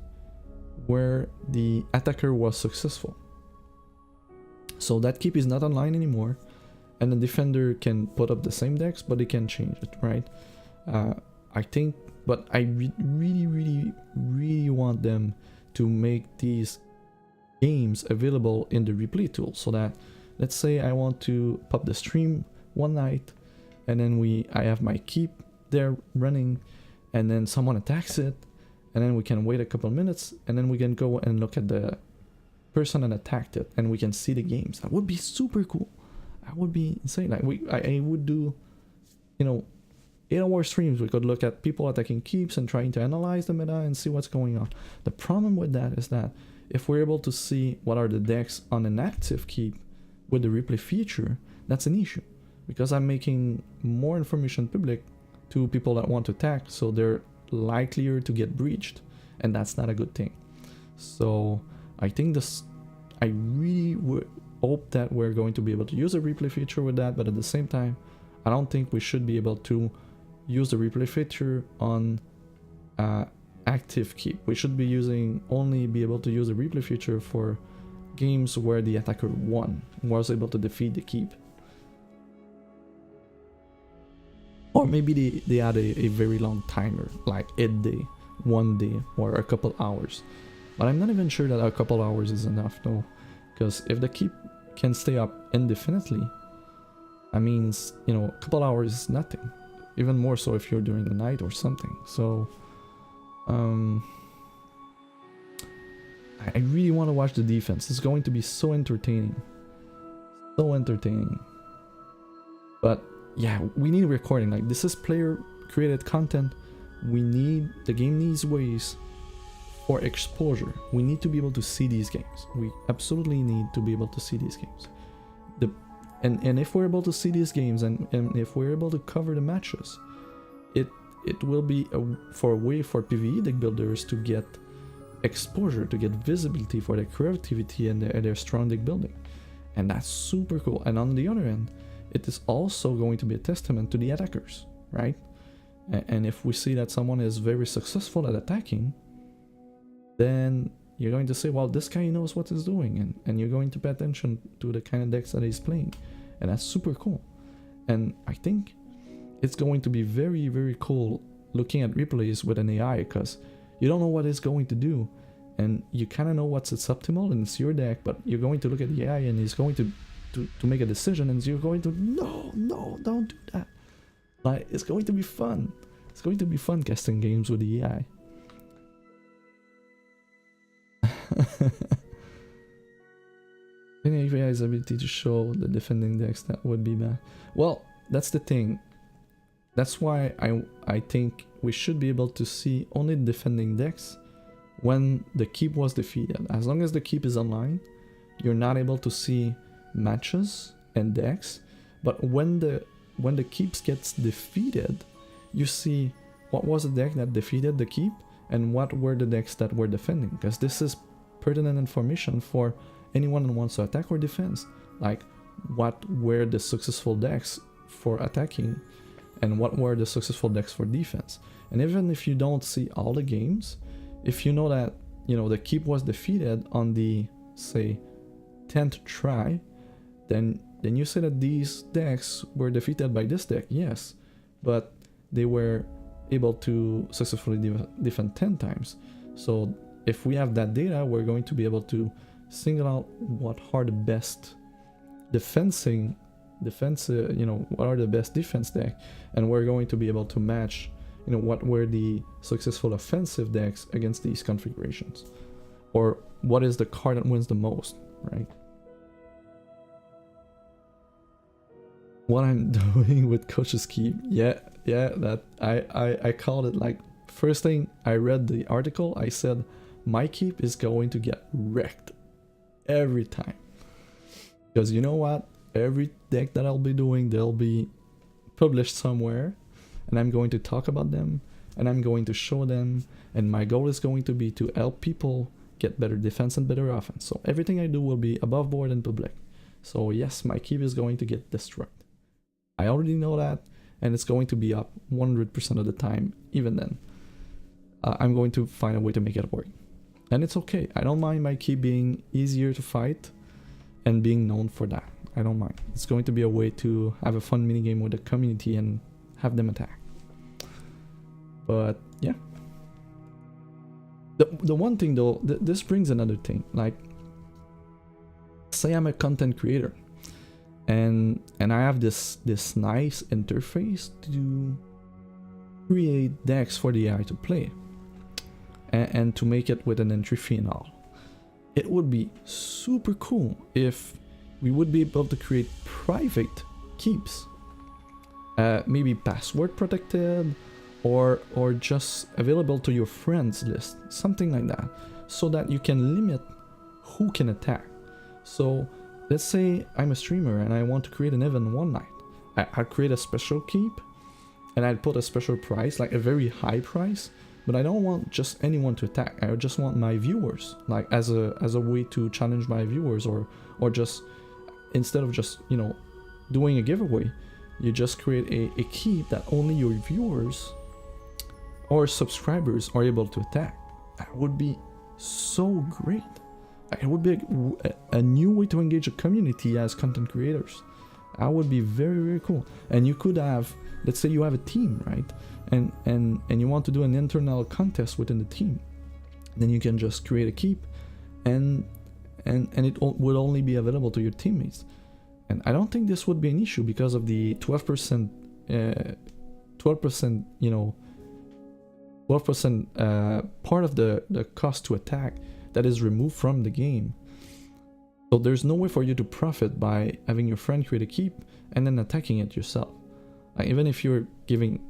where the attacker was successful. So that keep is not online anymore, and the defender can put up the same decks, but they can change it, right? I think, but I really want them to make these games available in the replay tool, so that, let's say I want to pop the stream one night, and then I have my keep there running, and then someone attacks it, and then we can wait a couple minutes, and then we can go and look at the person that attacked it, and we can see the games. That would be super cool. That would be insane. Like I would do, you know, 8-hour streams. We could look at people attacking keeps and trying to analyze the meta and see what's going on. The problem with that is that if we're able to see what are the decks on an active keep with the replay feature, that's an issue, because I'm making more information public to people that want to attack, so they're likelier to get breached, and that's not a good thing. So I think I really would hope that we're going to be able to use a replay feature with that, but at the same time, I don't think we should be able to use the replay feature on active keep. We should be only be able to use a replay feature for games where the attacker won, was able to defeat the keep. Or maybe they add a very long timer, like a day, 1 day, or a couple hours. But I'm not even sure that a couple hours is enough, though. Because if the keep can stay up indefinitely, that means, you know, a couple hours is nothing. Even more so if you're during the night or something. So, I really want to watch the defense. It's going to be so entertaining. So entertaining. But yeah, we need recording. Like, this is player created content. The game needs ways for exposure. We need to be able to see these games. We absolutely need to be able to see these games. And if we're able to see these games, and if we're able to cover the matches, it will be a way for PvE deck builders to get exposure, to get visibility for their creativity and their strong deck building. And that's super cool. And on the other end, it is also going to be a testament to the attackers, right? And if we see that someone is very successful at attacking, then you're going to say, well, this guy knows what he's doing, and you're going to pay attention to the kind of decks that he's playing, and that's super cool. And I think it's going to be very, very cool looking at replays with an AI, because you don't know what it's going to do, and you kind of know what's its optimal, and it's your deck, but you're going to look at the AI, and he's going to make a decision, and you're going to, no, don't do that. Like, it's going to be fun. It's going to be fun casting games with the AI. Any AI's ability to show the defending decks, that would be bad. Well, that's the thing. That's why I think we should be able to see only defending decks when the keep was defeated. As long as the keep is online, you're not able to see matches and decks. But when the keeps gets defeated, you see what was the deck that defeated the keep and what were the decks that were defending. Because this is pertinent information for anyone who wants to attack or defense. Like, what were the successful decks for attacking and what were the successful decks for defense. And even if you don't see all the games, if you know that, you know, the keep was defeated on the, say, 10th try, then you say that these decks were defeated by this deck, yes, but they were able to successfully defend 10 times. So if we have that data, we're going to be able to single out what are the best defensive, you know, what are the best defense deck, and we're going to be able to match, you know, what were the successful offensive decks against these configurations, or what is the card that wins the most, right? What I'm doing with Coach's Keep, yeah, that I called it. Like, first thing I read the article, I said my keep is going to get wrecked every time, because you know what, every deck that I'll be doing, they'll be published somewhere, and I'm going to talk about them, and I'm going to show them, and my goal is going to be to help people get better defense and better offense. So everything I do will be above board and public. So yes, my keep is going to get destroyed. I already know that, and it's going to be up 100% of the time. Even then, I'm going to find a way to make it work, and it's okay. I don't mind my keep being easier to fight and being known for that. I don't mind. It's going to be a way to have a fun minigame with the community and have them attack. But yeah, the one thing though, this brings another thing. Like, say I'm a content creator, and I have this nice interface to create decks for the AI to play, and to make it with an entry fee and all. It would be super cool if we would be able to create private keeps, maybe password protected, or just available to your friends list, something like that, so that you can limit who can attack. So let's say I'm a streamer and I want to create an event one night. I'd create a special keep, and I'd put a special price, like a very high price, but I don't want just anyone to attack. I just want my viewers, like as a way to challenge my viewers, or just, instead of just, you know, doing a giveaway, you just create a keep that only your viewers or subscribers are able to attack. That would be so great. It would be a new way to engage a community as content creators. That would be very, very cool. And you could have, let's say you have a team, right? And you want to do an internal contest within the team. Then you can just create a keep, and it will only be available to your teammates. And I don't think this would be an issue because of the 12%, 12%, you know, 12% part of the cost to attack that is removed from the game. So there's no way for you to profit by having your friend create a keep and then attacking it yourself. Like, even if you're giving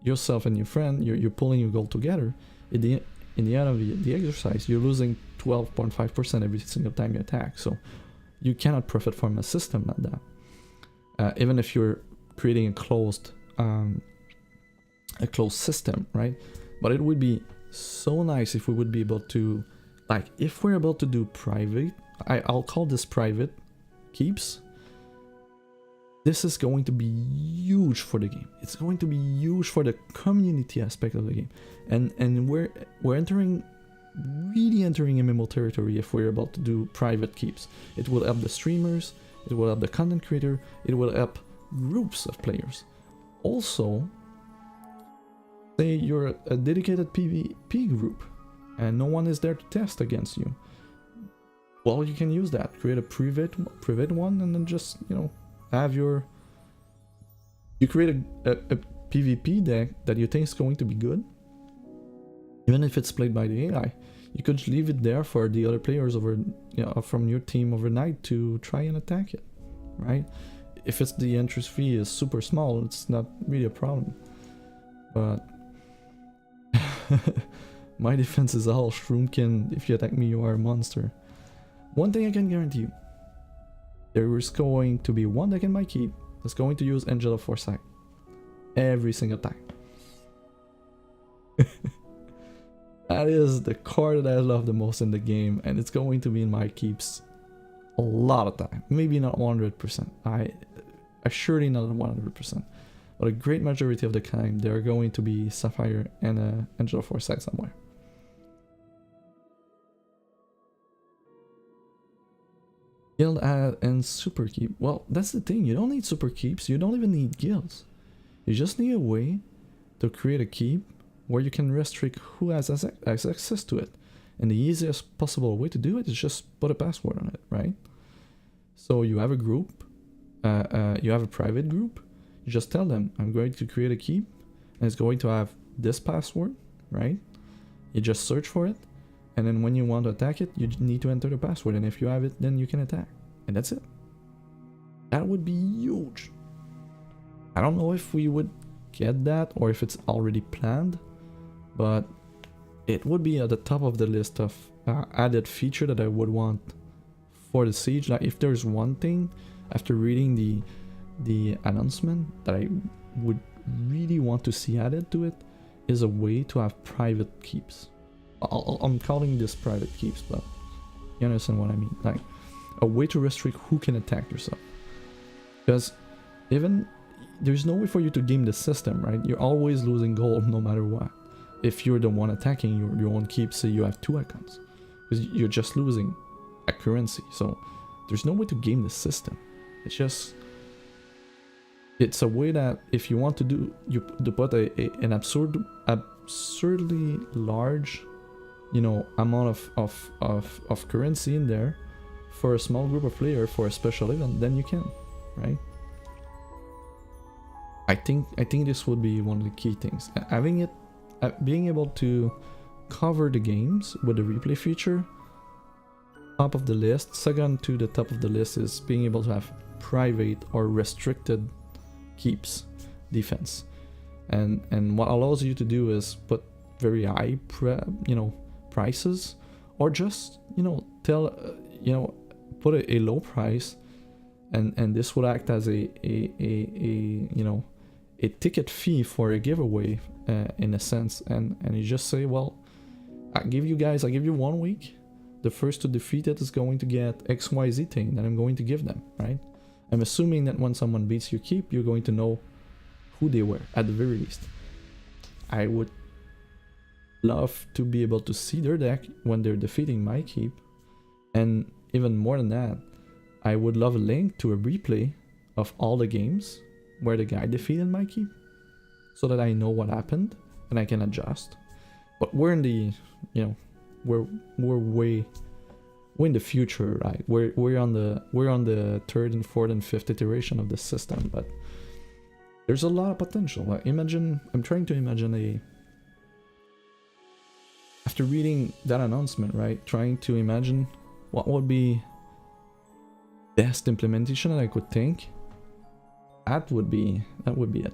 yourself and your friend, you're pulling your goal together, in the end of the exercise, you're losing 12.5% every single time you attack. So you cannot profit from a system like that. Even if you're creating a closed system, right? But it would be so nice if we would be able to, like, if we're able to do private, I'll call this private keeps. This is going to be huge for the game. It's going to be huge for the community aspect of the game, and we're really entering MMO territory if we're able to do private keeps. It will help the streamers, it will help the content creator, it will help groups of players. Also, say you're a dedicated PvP group and no one is there to test against you. Well, you can use that. Create a private one, and then just, you know, have you create a PvP deck that you think is going to be good. Even if it's played by the AI, you could leave it there for the other players over, you know, from your team overnight to try and attack it, right? if it's the entry fee is super small, it's not really a problem. But my defense is all Shroomkin. If you attack me, you are a monster. One thing I can guarantee you, there is going to be one deck in my keep that's going to use Angel of Foresight every single time. That is the card that I love the most in the game, and it's going to be in my keeps a lot of time. Maybe not 100%. I surely not 100%. But a great majority of the time, there are going to be Sapphire and Angel of Foresight somewhere. Guild add and super keep. Well, that's the thing. You don't need super keeps. You don't even need guilds. You just need a way to create a keep where you can restrict who has access to it. And the easiest possible way to do it is just put a password on it, right? So you have a group, you have a private group. You just tell them, I'm going to create a keep, and it's going to have this password, right? You just search for it, and then when you want to attack it, you need to enter the password, and if you have it, then you can attack. And that's it. That would be huge. I don't know if we would get that, or if it's already planned, but it would be at the top of the list of added feature that I would want for the Siege. Like, if there's one thing, after reading the announcement, that I would really want to see added to it, is a way to have private keeps. I'm calling this private keeps, but you understand what I mean. Like, a way to restrict who can attack yourself. Because even there's no way for you to game the system, right? You're always losing gold no matter what. If you're the one attacking your own keep, say you have 2 icons, because you're just losing a currency. So there's no way to game the system. It's a way that if you want to do, you put an absurdly large, you know, amount of currency in there for a small group of players for a special event, then you can, right? I think this would be one of the key things. Having it, being able to cover the games with the replay feature, top of the list. Second to the top of the list is being able to have private or restricted keeps defense, and what allows you to do is put very high prices, or just tell put a low price, and this would act as a ticket fee for a giveaway, in a sense, and you just say, well, I give you 1 week. The first to defeat it is going to get XYZ thing that I'm going to give them, right? I'm assuming that when someone beats your keep, you're going to know who they were, at the very least. I would love to be able to see their deck when they're defeating my keep, and even more than that, I would love a link to a replay of all the games where the guy defeated my keep, so that I know what happened and I can adjust. But we're in the, we're way in the future, right? We're on the third and fourth and fifth iteration of the system, but there's a lot of potential. Like, I'm trying to imagine after reading that announcement, right? Trying to imagine what would be best implementation that I could think. That would be it.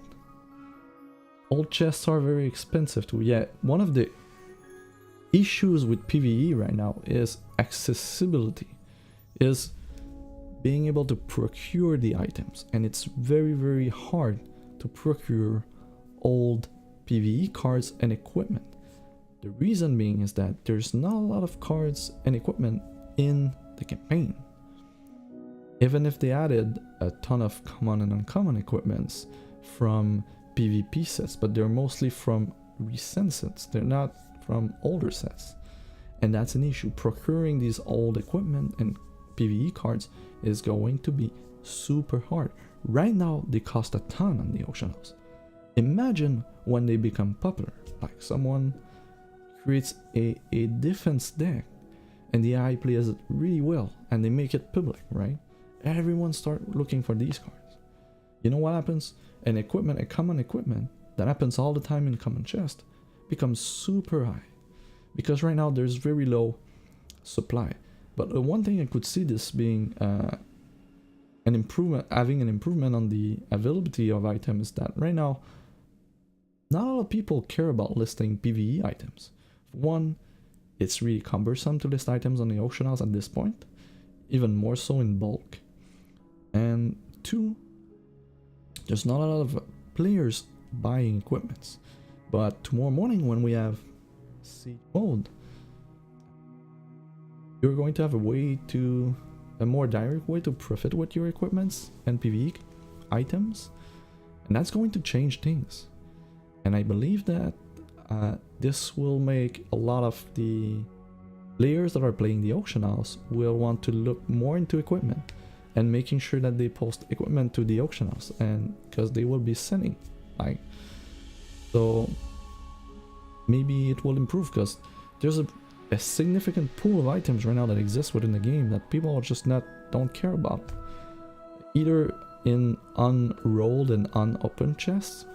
Old chests are very expensive too. Yeah, one of the issues with PvE right now is accessibility, is being able to procure the items, and it's very, very hard to procure old PvE cards and equipment. The reason being is that there's not a lot of cards and equipment in the campaign. Even if they added a ton of common and uncommon equipments from PvP sets, but they're mostly from recent sets, they're not from older sets, and that's an issue. Procuring these old equipment and PvE cards is going to be super hard. Right now they cost a ton on the auction house. Imagine when they become popular, like someone creates a defense deck and the AI plays it really well and they make it public, right? Everyone start looking for these cards. You know what happens? A common equipment that happens all the time in common chest becomes super high, because right now there's very low supply. But one thing I could see this being an improvement, having an improvement on the availability of items, that right now not a lot of people care about listing PvE items. One, it's really cumbersome to list items on the auction house at this point, even more so in bulk. And two, there's not a lot of players buying equipments. But tomorrow morning when we have Siege mode, you're going to have a more direct way to profit with your equipments and PvE items, and that's going to change things. And I believe that this will make a lot of the players that are playing the auction house will want to look more into equipment and making sure that they post equipment to the auction house, and because they will be sending, like, so maybe it will improve, because there's a significant pool of items right now that exists within the game that people are just don't care about, either in unrolled and unopened chests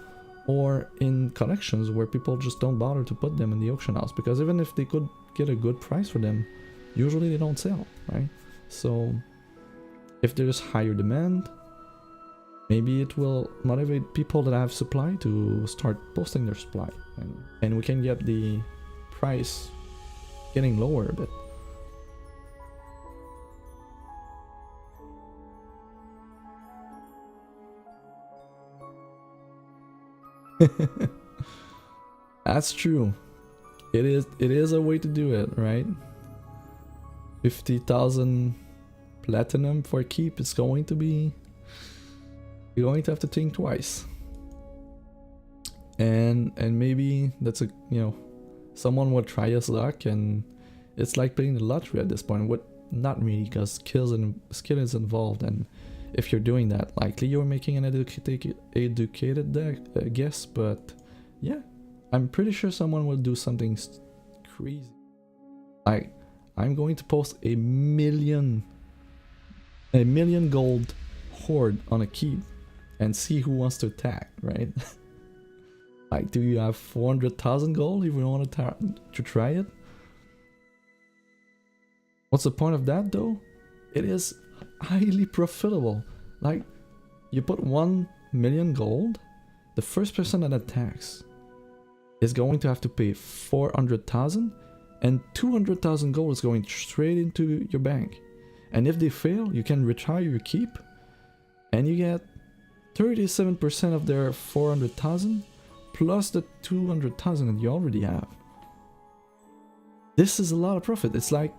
or in collections where people just don't bother to put them in the auction house, because even if they could get a good price for them, usually they don't sell, right? So if there's higher demand, maybe it will motivate people that have supply to start posting their supply, and we can get the price getting lower a bit. That's true. It is a way to do it, right? 50,000 platinum for keep is going to be, you're going to have to think twice. And maybe that's a, you know, someone will try his luck, and it's like playing the lottery at this point. What, not really, because skill is involved, and if you're doing that, likely you're making an educated guess. But yeah, I'm pretty sure someone will do something crazy. Like, I'm going to post a million gold hoard on a keep and see who wants to attack, right? Like, do you have 400,000 gold if you want to try it? What's the point of that though? It is highly profitable. Like, you put 1 million gold, the first person that attacks is going to have to pay 400,000, and 200,000 gold is going straight into your bank. And if they fail, you can retire your keep, and you get 37% of their 400,000 plus the 200,000 that you already have. This is a lot of profit. It's like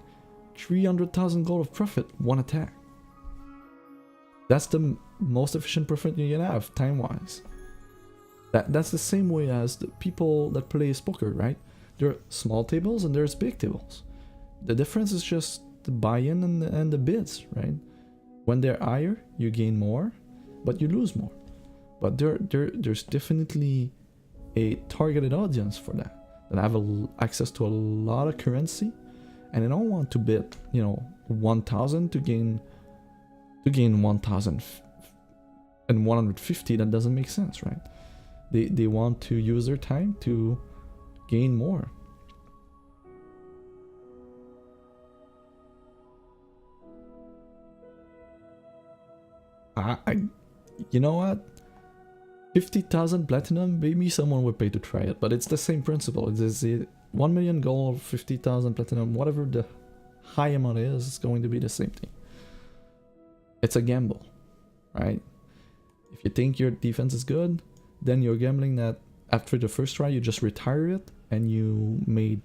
300,000 gold of profit, one attack. That's the most efficient profit you can have, time-wise. That's the same way as the people that play poker, right? There are small tables and there's big tables. The difference is just the buy-in and the bids, right? When they're higher, you gain more, but you lose more. But there's definitely a targeted audience for that have access to a lot of currency, and they don't want to bid, you know, 1,000 to gain 1,000 and 150. That doesn't make sense, right? They want to use their time to gain more. You know what? 50,000 platinum, maybe someone would pay to try it, but it's the same principle. It's 1 million gold, 50,000 platinum, whatever the high amount is, it's going to be the same thing. It's a gamble, right? If you think your defense is good, then you're gambling that after the first try you just retire it and you made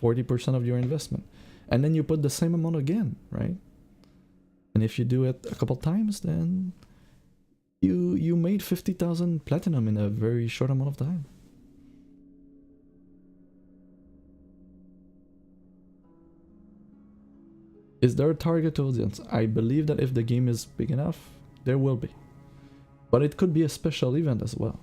40% of your investment, and then you put the same amount again, right? And if you do it a couple times, then you made 50,000 platinum in a very short amount of time. Is there a target audience? I believe that if the game is big enough, there will be. But it could be a special event as well.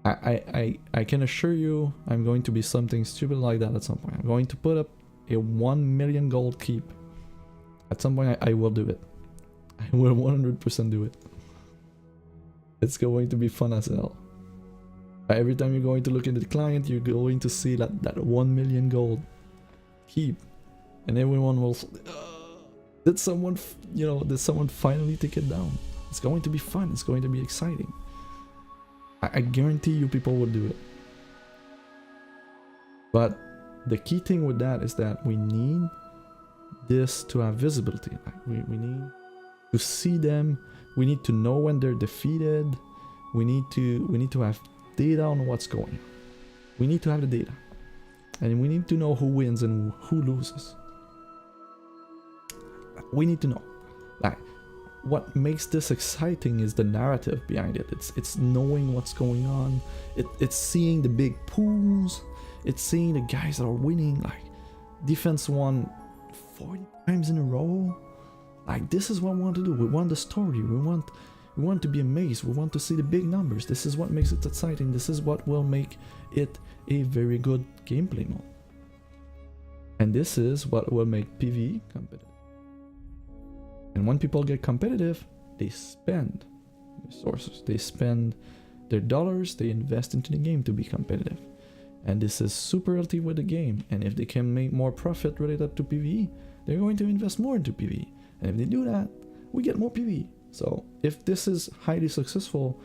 I can assure you I'm going to be something stupid like that at some point. I'm going to put up a 1 million gold keep. At some point I will do it. I will 100% do it. It's going to be fun as hell. Every time you're going to look into the client, you're going to see that 1 million gold keep. And everyone will... Did someone, did someone finally take it down? It's going to be fun. It's going to be exciting. I guarantee you people will do it. But the key thing with that is that we need this to have visibility. Like we need to see them. We need to know when they're defeated. We need to have data on what's going on. We need to have the data. And we need to know who wins and who loses. We need to know. Like, what makes this exciting is the narrative behind it. It's knowing what's going on. It's seeing the big pools. It's seeing the guys that are winning. Like, defense won 40 times in a row. Like, this is what we want to do. We want the story. We want to be amazed. We want to see the big numbers. This is what makes it exciting. This is what will make it a very good gameplay mode. And this is what will make PvE competitive. And when people get competitive, they spend resources. They spend their dollars. They invest into the game to be competitive. And this is super healthy with the game. And if they can make more profit related to PvE, they're going to invest more into PvE. And if they do that, we get more PvE. So if this is highly successful,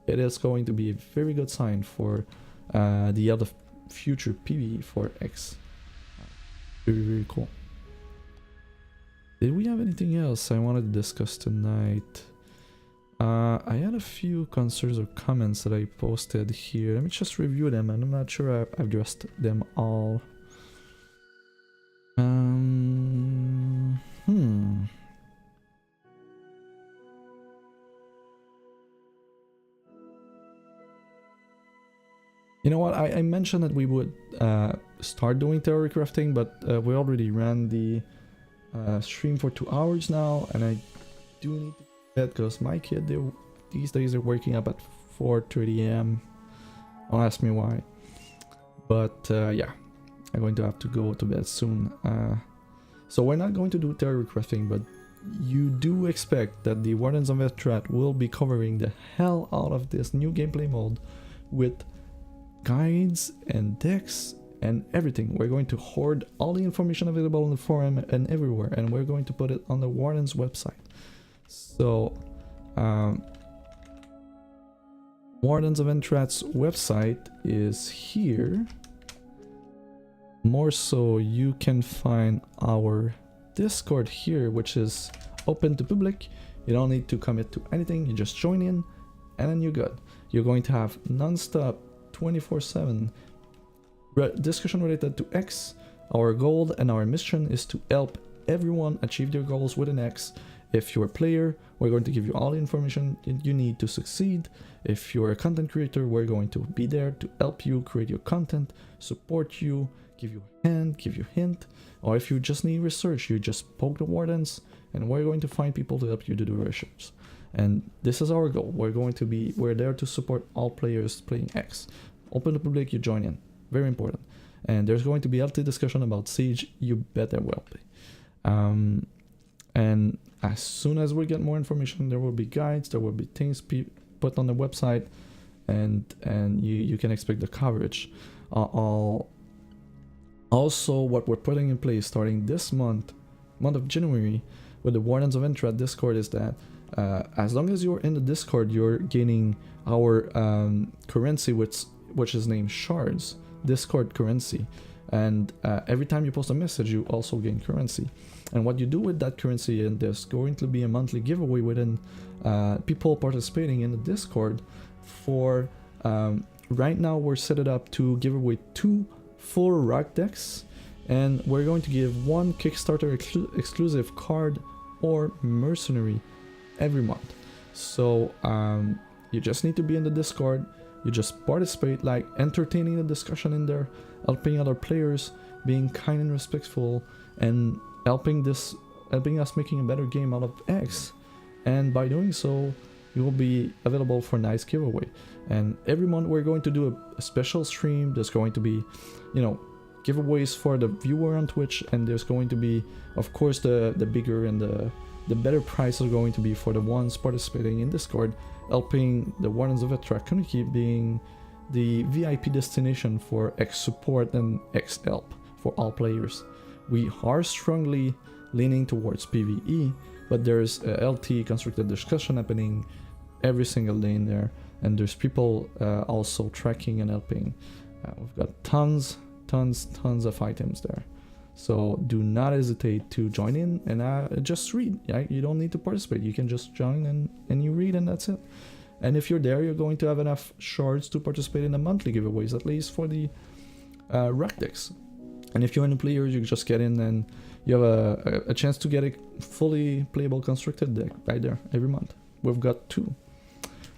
it is going to be a very good sign for the other future PvE for X. Very, very cool. Did we have anything else I wanted to discuss tonight? I had a few concerns or comments that I posted here. Let me just review them, and I'm not sure I've addressed them all. You know what, I mentioned that we would start doing theory crafting, but we already ran the stream for 2 hours now, and I do need to bed because my kid, these days they're waking up at 4:30 a.m. Don't ask me why, but yeah, I'm going to have to go to bed soon. So we're not going to do theory crafting, but you do expect that the Wardens of Etrat will be covering the hell out of this new gameplay mode with guides and decks and everything. We're going to hoard all the information available on the forum and everywhere, and we're going to put it on the Warden's website. So Wardens of Entrat's website is here. More so, you can find our Discord here, which is open to public. You don't need to commit to anything, you just join in and then you're good. You're going to have non-stop 24/7 discussion related to X. Our goal and our mission is to help everyone achieve their goals with an X. If you're a player, we're going to give you all the information you need to succeed. If you're a content creator, we're going to be there to help you create your content, support you, give you a hand, give you a hint. Or if you just need research, you just poke the Wardens and we're going to find people to help you do the research. And this is our goal. We're there to support all players playing X. Open to public, you join in. Very important. And there's going to be healthy discussion about Siege. You bet there will be. And as soon as we get more information, there will be guides, there will be things put on the website, and you can expect the coverage. Also, what we're putting in place starting this month of January, with the Wardens of Entrat Discord is that as long as you're in the Discord, you're gaining our currency, which is named Shards, Discord currency. And every time you post a message, you also gain currency. And what you do with that currency, and there's going to be a monthly giveaway within people participating in the Discord for, right now we're set it up to give away 2 full rock decks, and we're going to give 1 Kickstarter exclusive card or mercenary every month. So you just need to be in the Discord, you just participate, like entertaining the discussion in there, helping other players, being kind and respectful, and helping us making a better game out of X. And by doing so, you will be available for a nice giveaway. And every month we're going to do a special stream. There's going to be, giveaways for the viewer on Twitch, and there's going to be, of course, the bigger and the better prize are going to be for the ones participating in Discord, helping the Wardens of Etrat community being the VIP destination for X support and X help for all players. We are strongly leaning towards PvE, but there's a LT constructed discussion happening every single day in there, and there's people also tracking and helping. We've got tons of items there. So do not hesitate to join in and just read. Yeah? You don't need to participate. You can just join and you read, and that's it. And if you're there, you're going to have enough shards to participate in the monthly giveaways, at least for the rock decks. And if you're in the players, you just get in and you have a chance to get a fully playable constructed deck right there every month. We've got 2.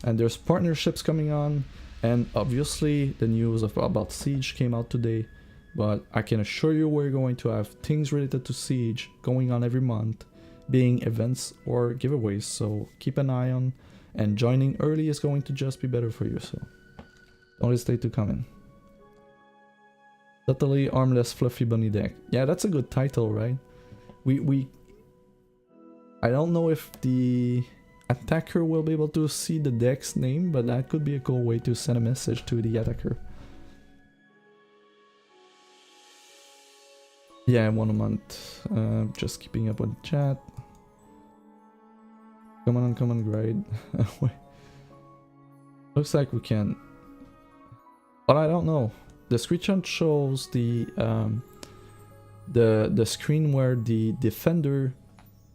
And there's partnerships coming on, and obviously the news about Siege came out today. But I can assure you we're going to have things related to Siege going on every month, being events or giveaways, so keep an eye on, and joining early is going to just be better for you, so don't hesitate to come in. Totally Armless Fluffy Bunny Deck. Yeah, that's a good title, right? I don't know if the attacker will be able to see the deck's name, but that could be a cool way to send a message to the attacker. Yeah, 1 a month. Just keeping up with the chat. Come on, grade. Looks like we can. But I don't know. The screenshot shows the screen where the defender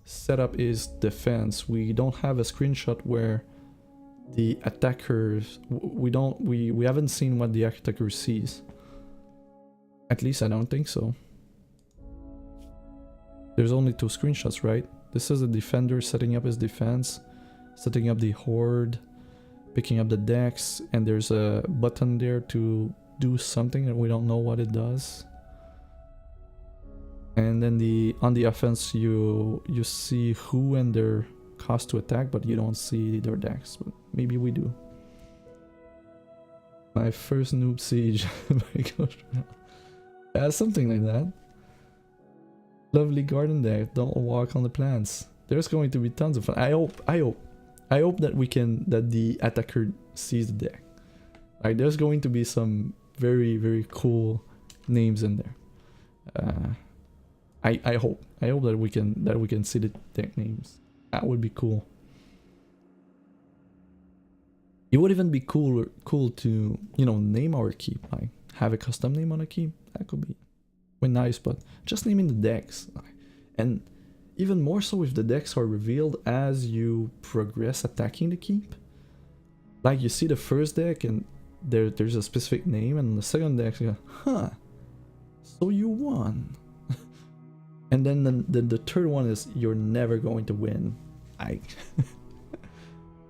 setup is defense. We don't have a screenshot where the attackers. We haven't seen what the attacker sees. At least I don't think so. There's only 2 screenshots, right? This is the defender setting up his defense, setting up the horde, picking up the decks, and there's a button there to do something and we don't know what it does. And then on the offense you see who and their cost to attack, but you don't see their decks. But maybe we do. My first noob siege. My gosh. Yeah, something like that. Lovely garden deck, don't walk on the plants. There's going to be tons of fun. I hope that the attacker sees the deck. Like, there's going to be some very cool names in there. I hope that we can see the deck names. That would be cool. It would even be cool to, you know, name our keep, like have a custom name on a keep. That could be nice, but just naming the decks, and even more so if the decks are revealed as you progress attacking the keep. Like, you see the first deck and there's a specific name, and the second deck, you go, huh, so you won. And then the third one is, you're never going to win.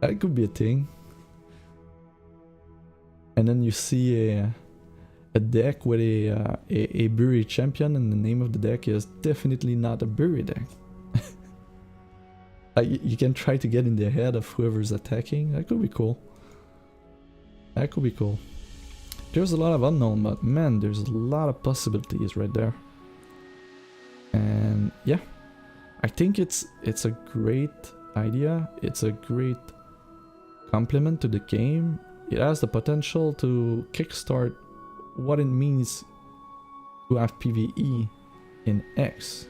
That could be a thing. And then you see a deck with a Buri champion, and the name of the deck is definitely not a Buri deck. You can try to get in the head of whoever's attacking. That could be cool. That could be cool. There's a lot of unknown, but man, there's a lot of possibilities right there. And yeah, I think it's a great idea. It's a great complement to the game. It has the potential to kickstart what it means to have PvE in X.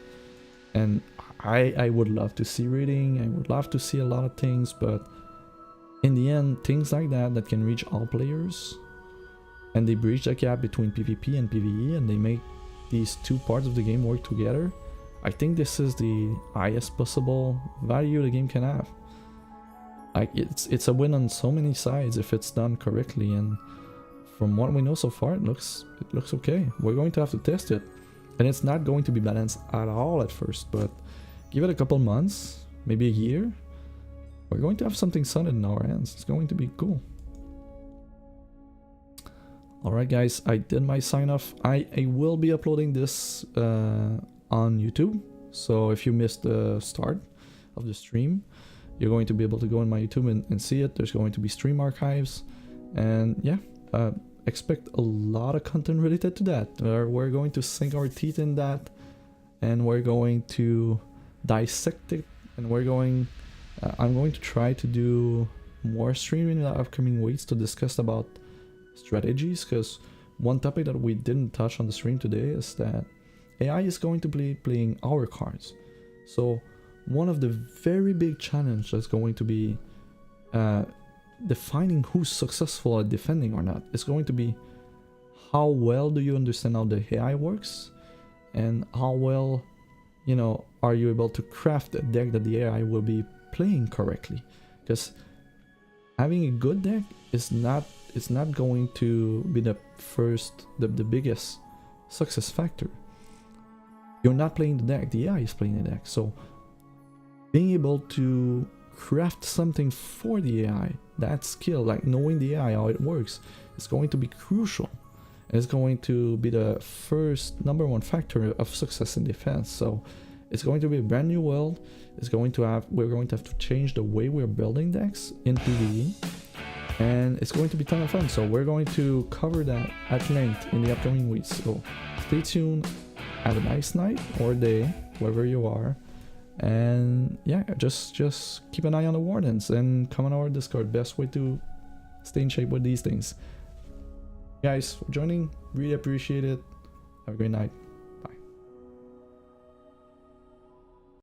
And I would love to see raiding, I would love to see a lot of things, but in the end, things like that can reach all players, and they bridge the gap between PvP and PvE, and they make these 2 parts of the game work together. I think this is the highest possible value the game can have. Like, it's a win on so many sides if it's done correctly, and from what we know so far, it looks okay. We're going to have to test it, and it's not going to be balanced at all at first, but give it a couple months, maybe a year, we're going to have something solid in our hands. It's going to be cool. Alright guys, I did my sign off. I will be uploading this on YouTube, so if you missed the start of the stream, you're going to be able to go on my YouTube and see it. There's going to be stream archives, and yeah, expect a lot of content related to that. We're going to sink our teeth in that, and we're going to dissect it, and I'm going to try to do more streaming in the upcoming weeks to discuss about strategies, because one topic that we didn't touch on the stream today is that AI is going to be playing our cards. So one of the very big challenge that's going to be defining who's successful at defending or not is going to be how well do you understand how the AI works, and how well, you know, are you able to craft a deck that the AI will be playing correctly. Because having a good deck is not going to be the biggest success factor. You're not playing the deck, the AI is playing the deck. So being able to craft something for the AI, that skill, like knowing the AI, how it works, is going to be crucial. And it's going to be the number one factor of success in defense. So it's going to be a brand new world. We're going to have to change the way we're building decks in PvE. And it's going to be a ton of fun. So we're going to cover that at length in the upcoming weeks. So stay tuned. Have a nice night or day, wherever you are. And yeah, just keep an eye on the wardens and come on our Discord. Best way to stay in shape with these things. Guys, for joining, really appreciate it. Have a great night.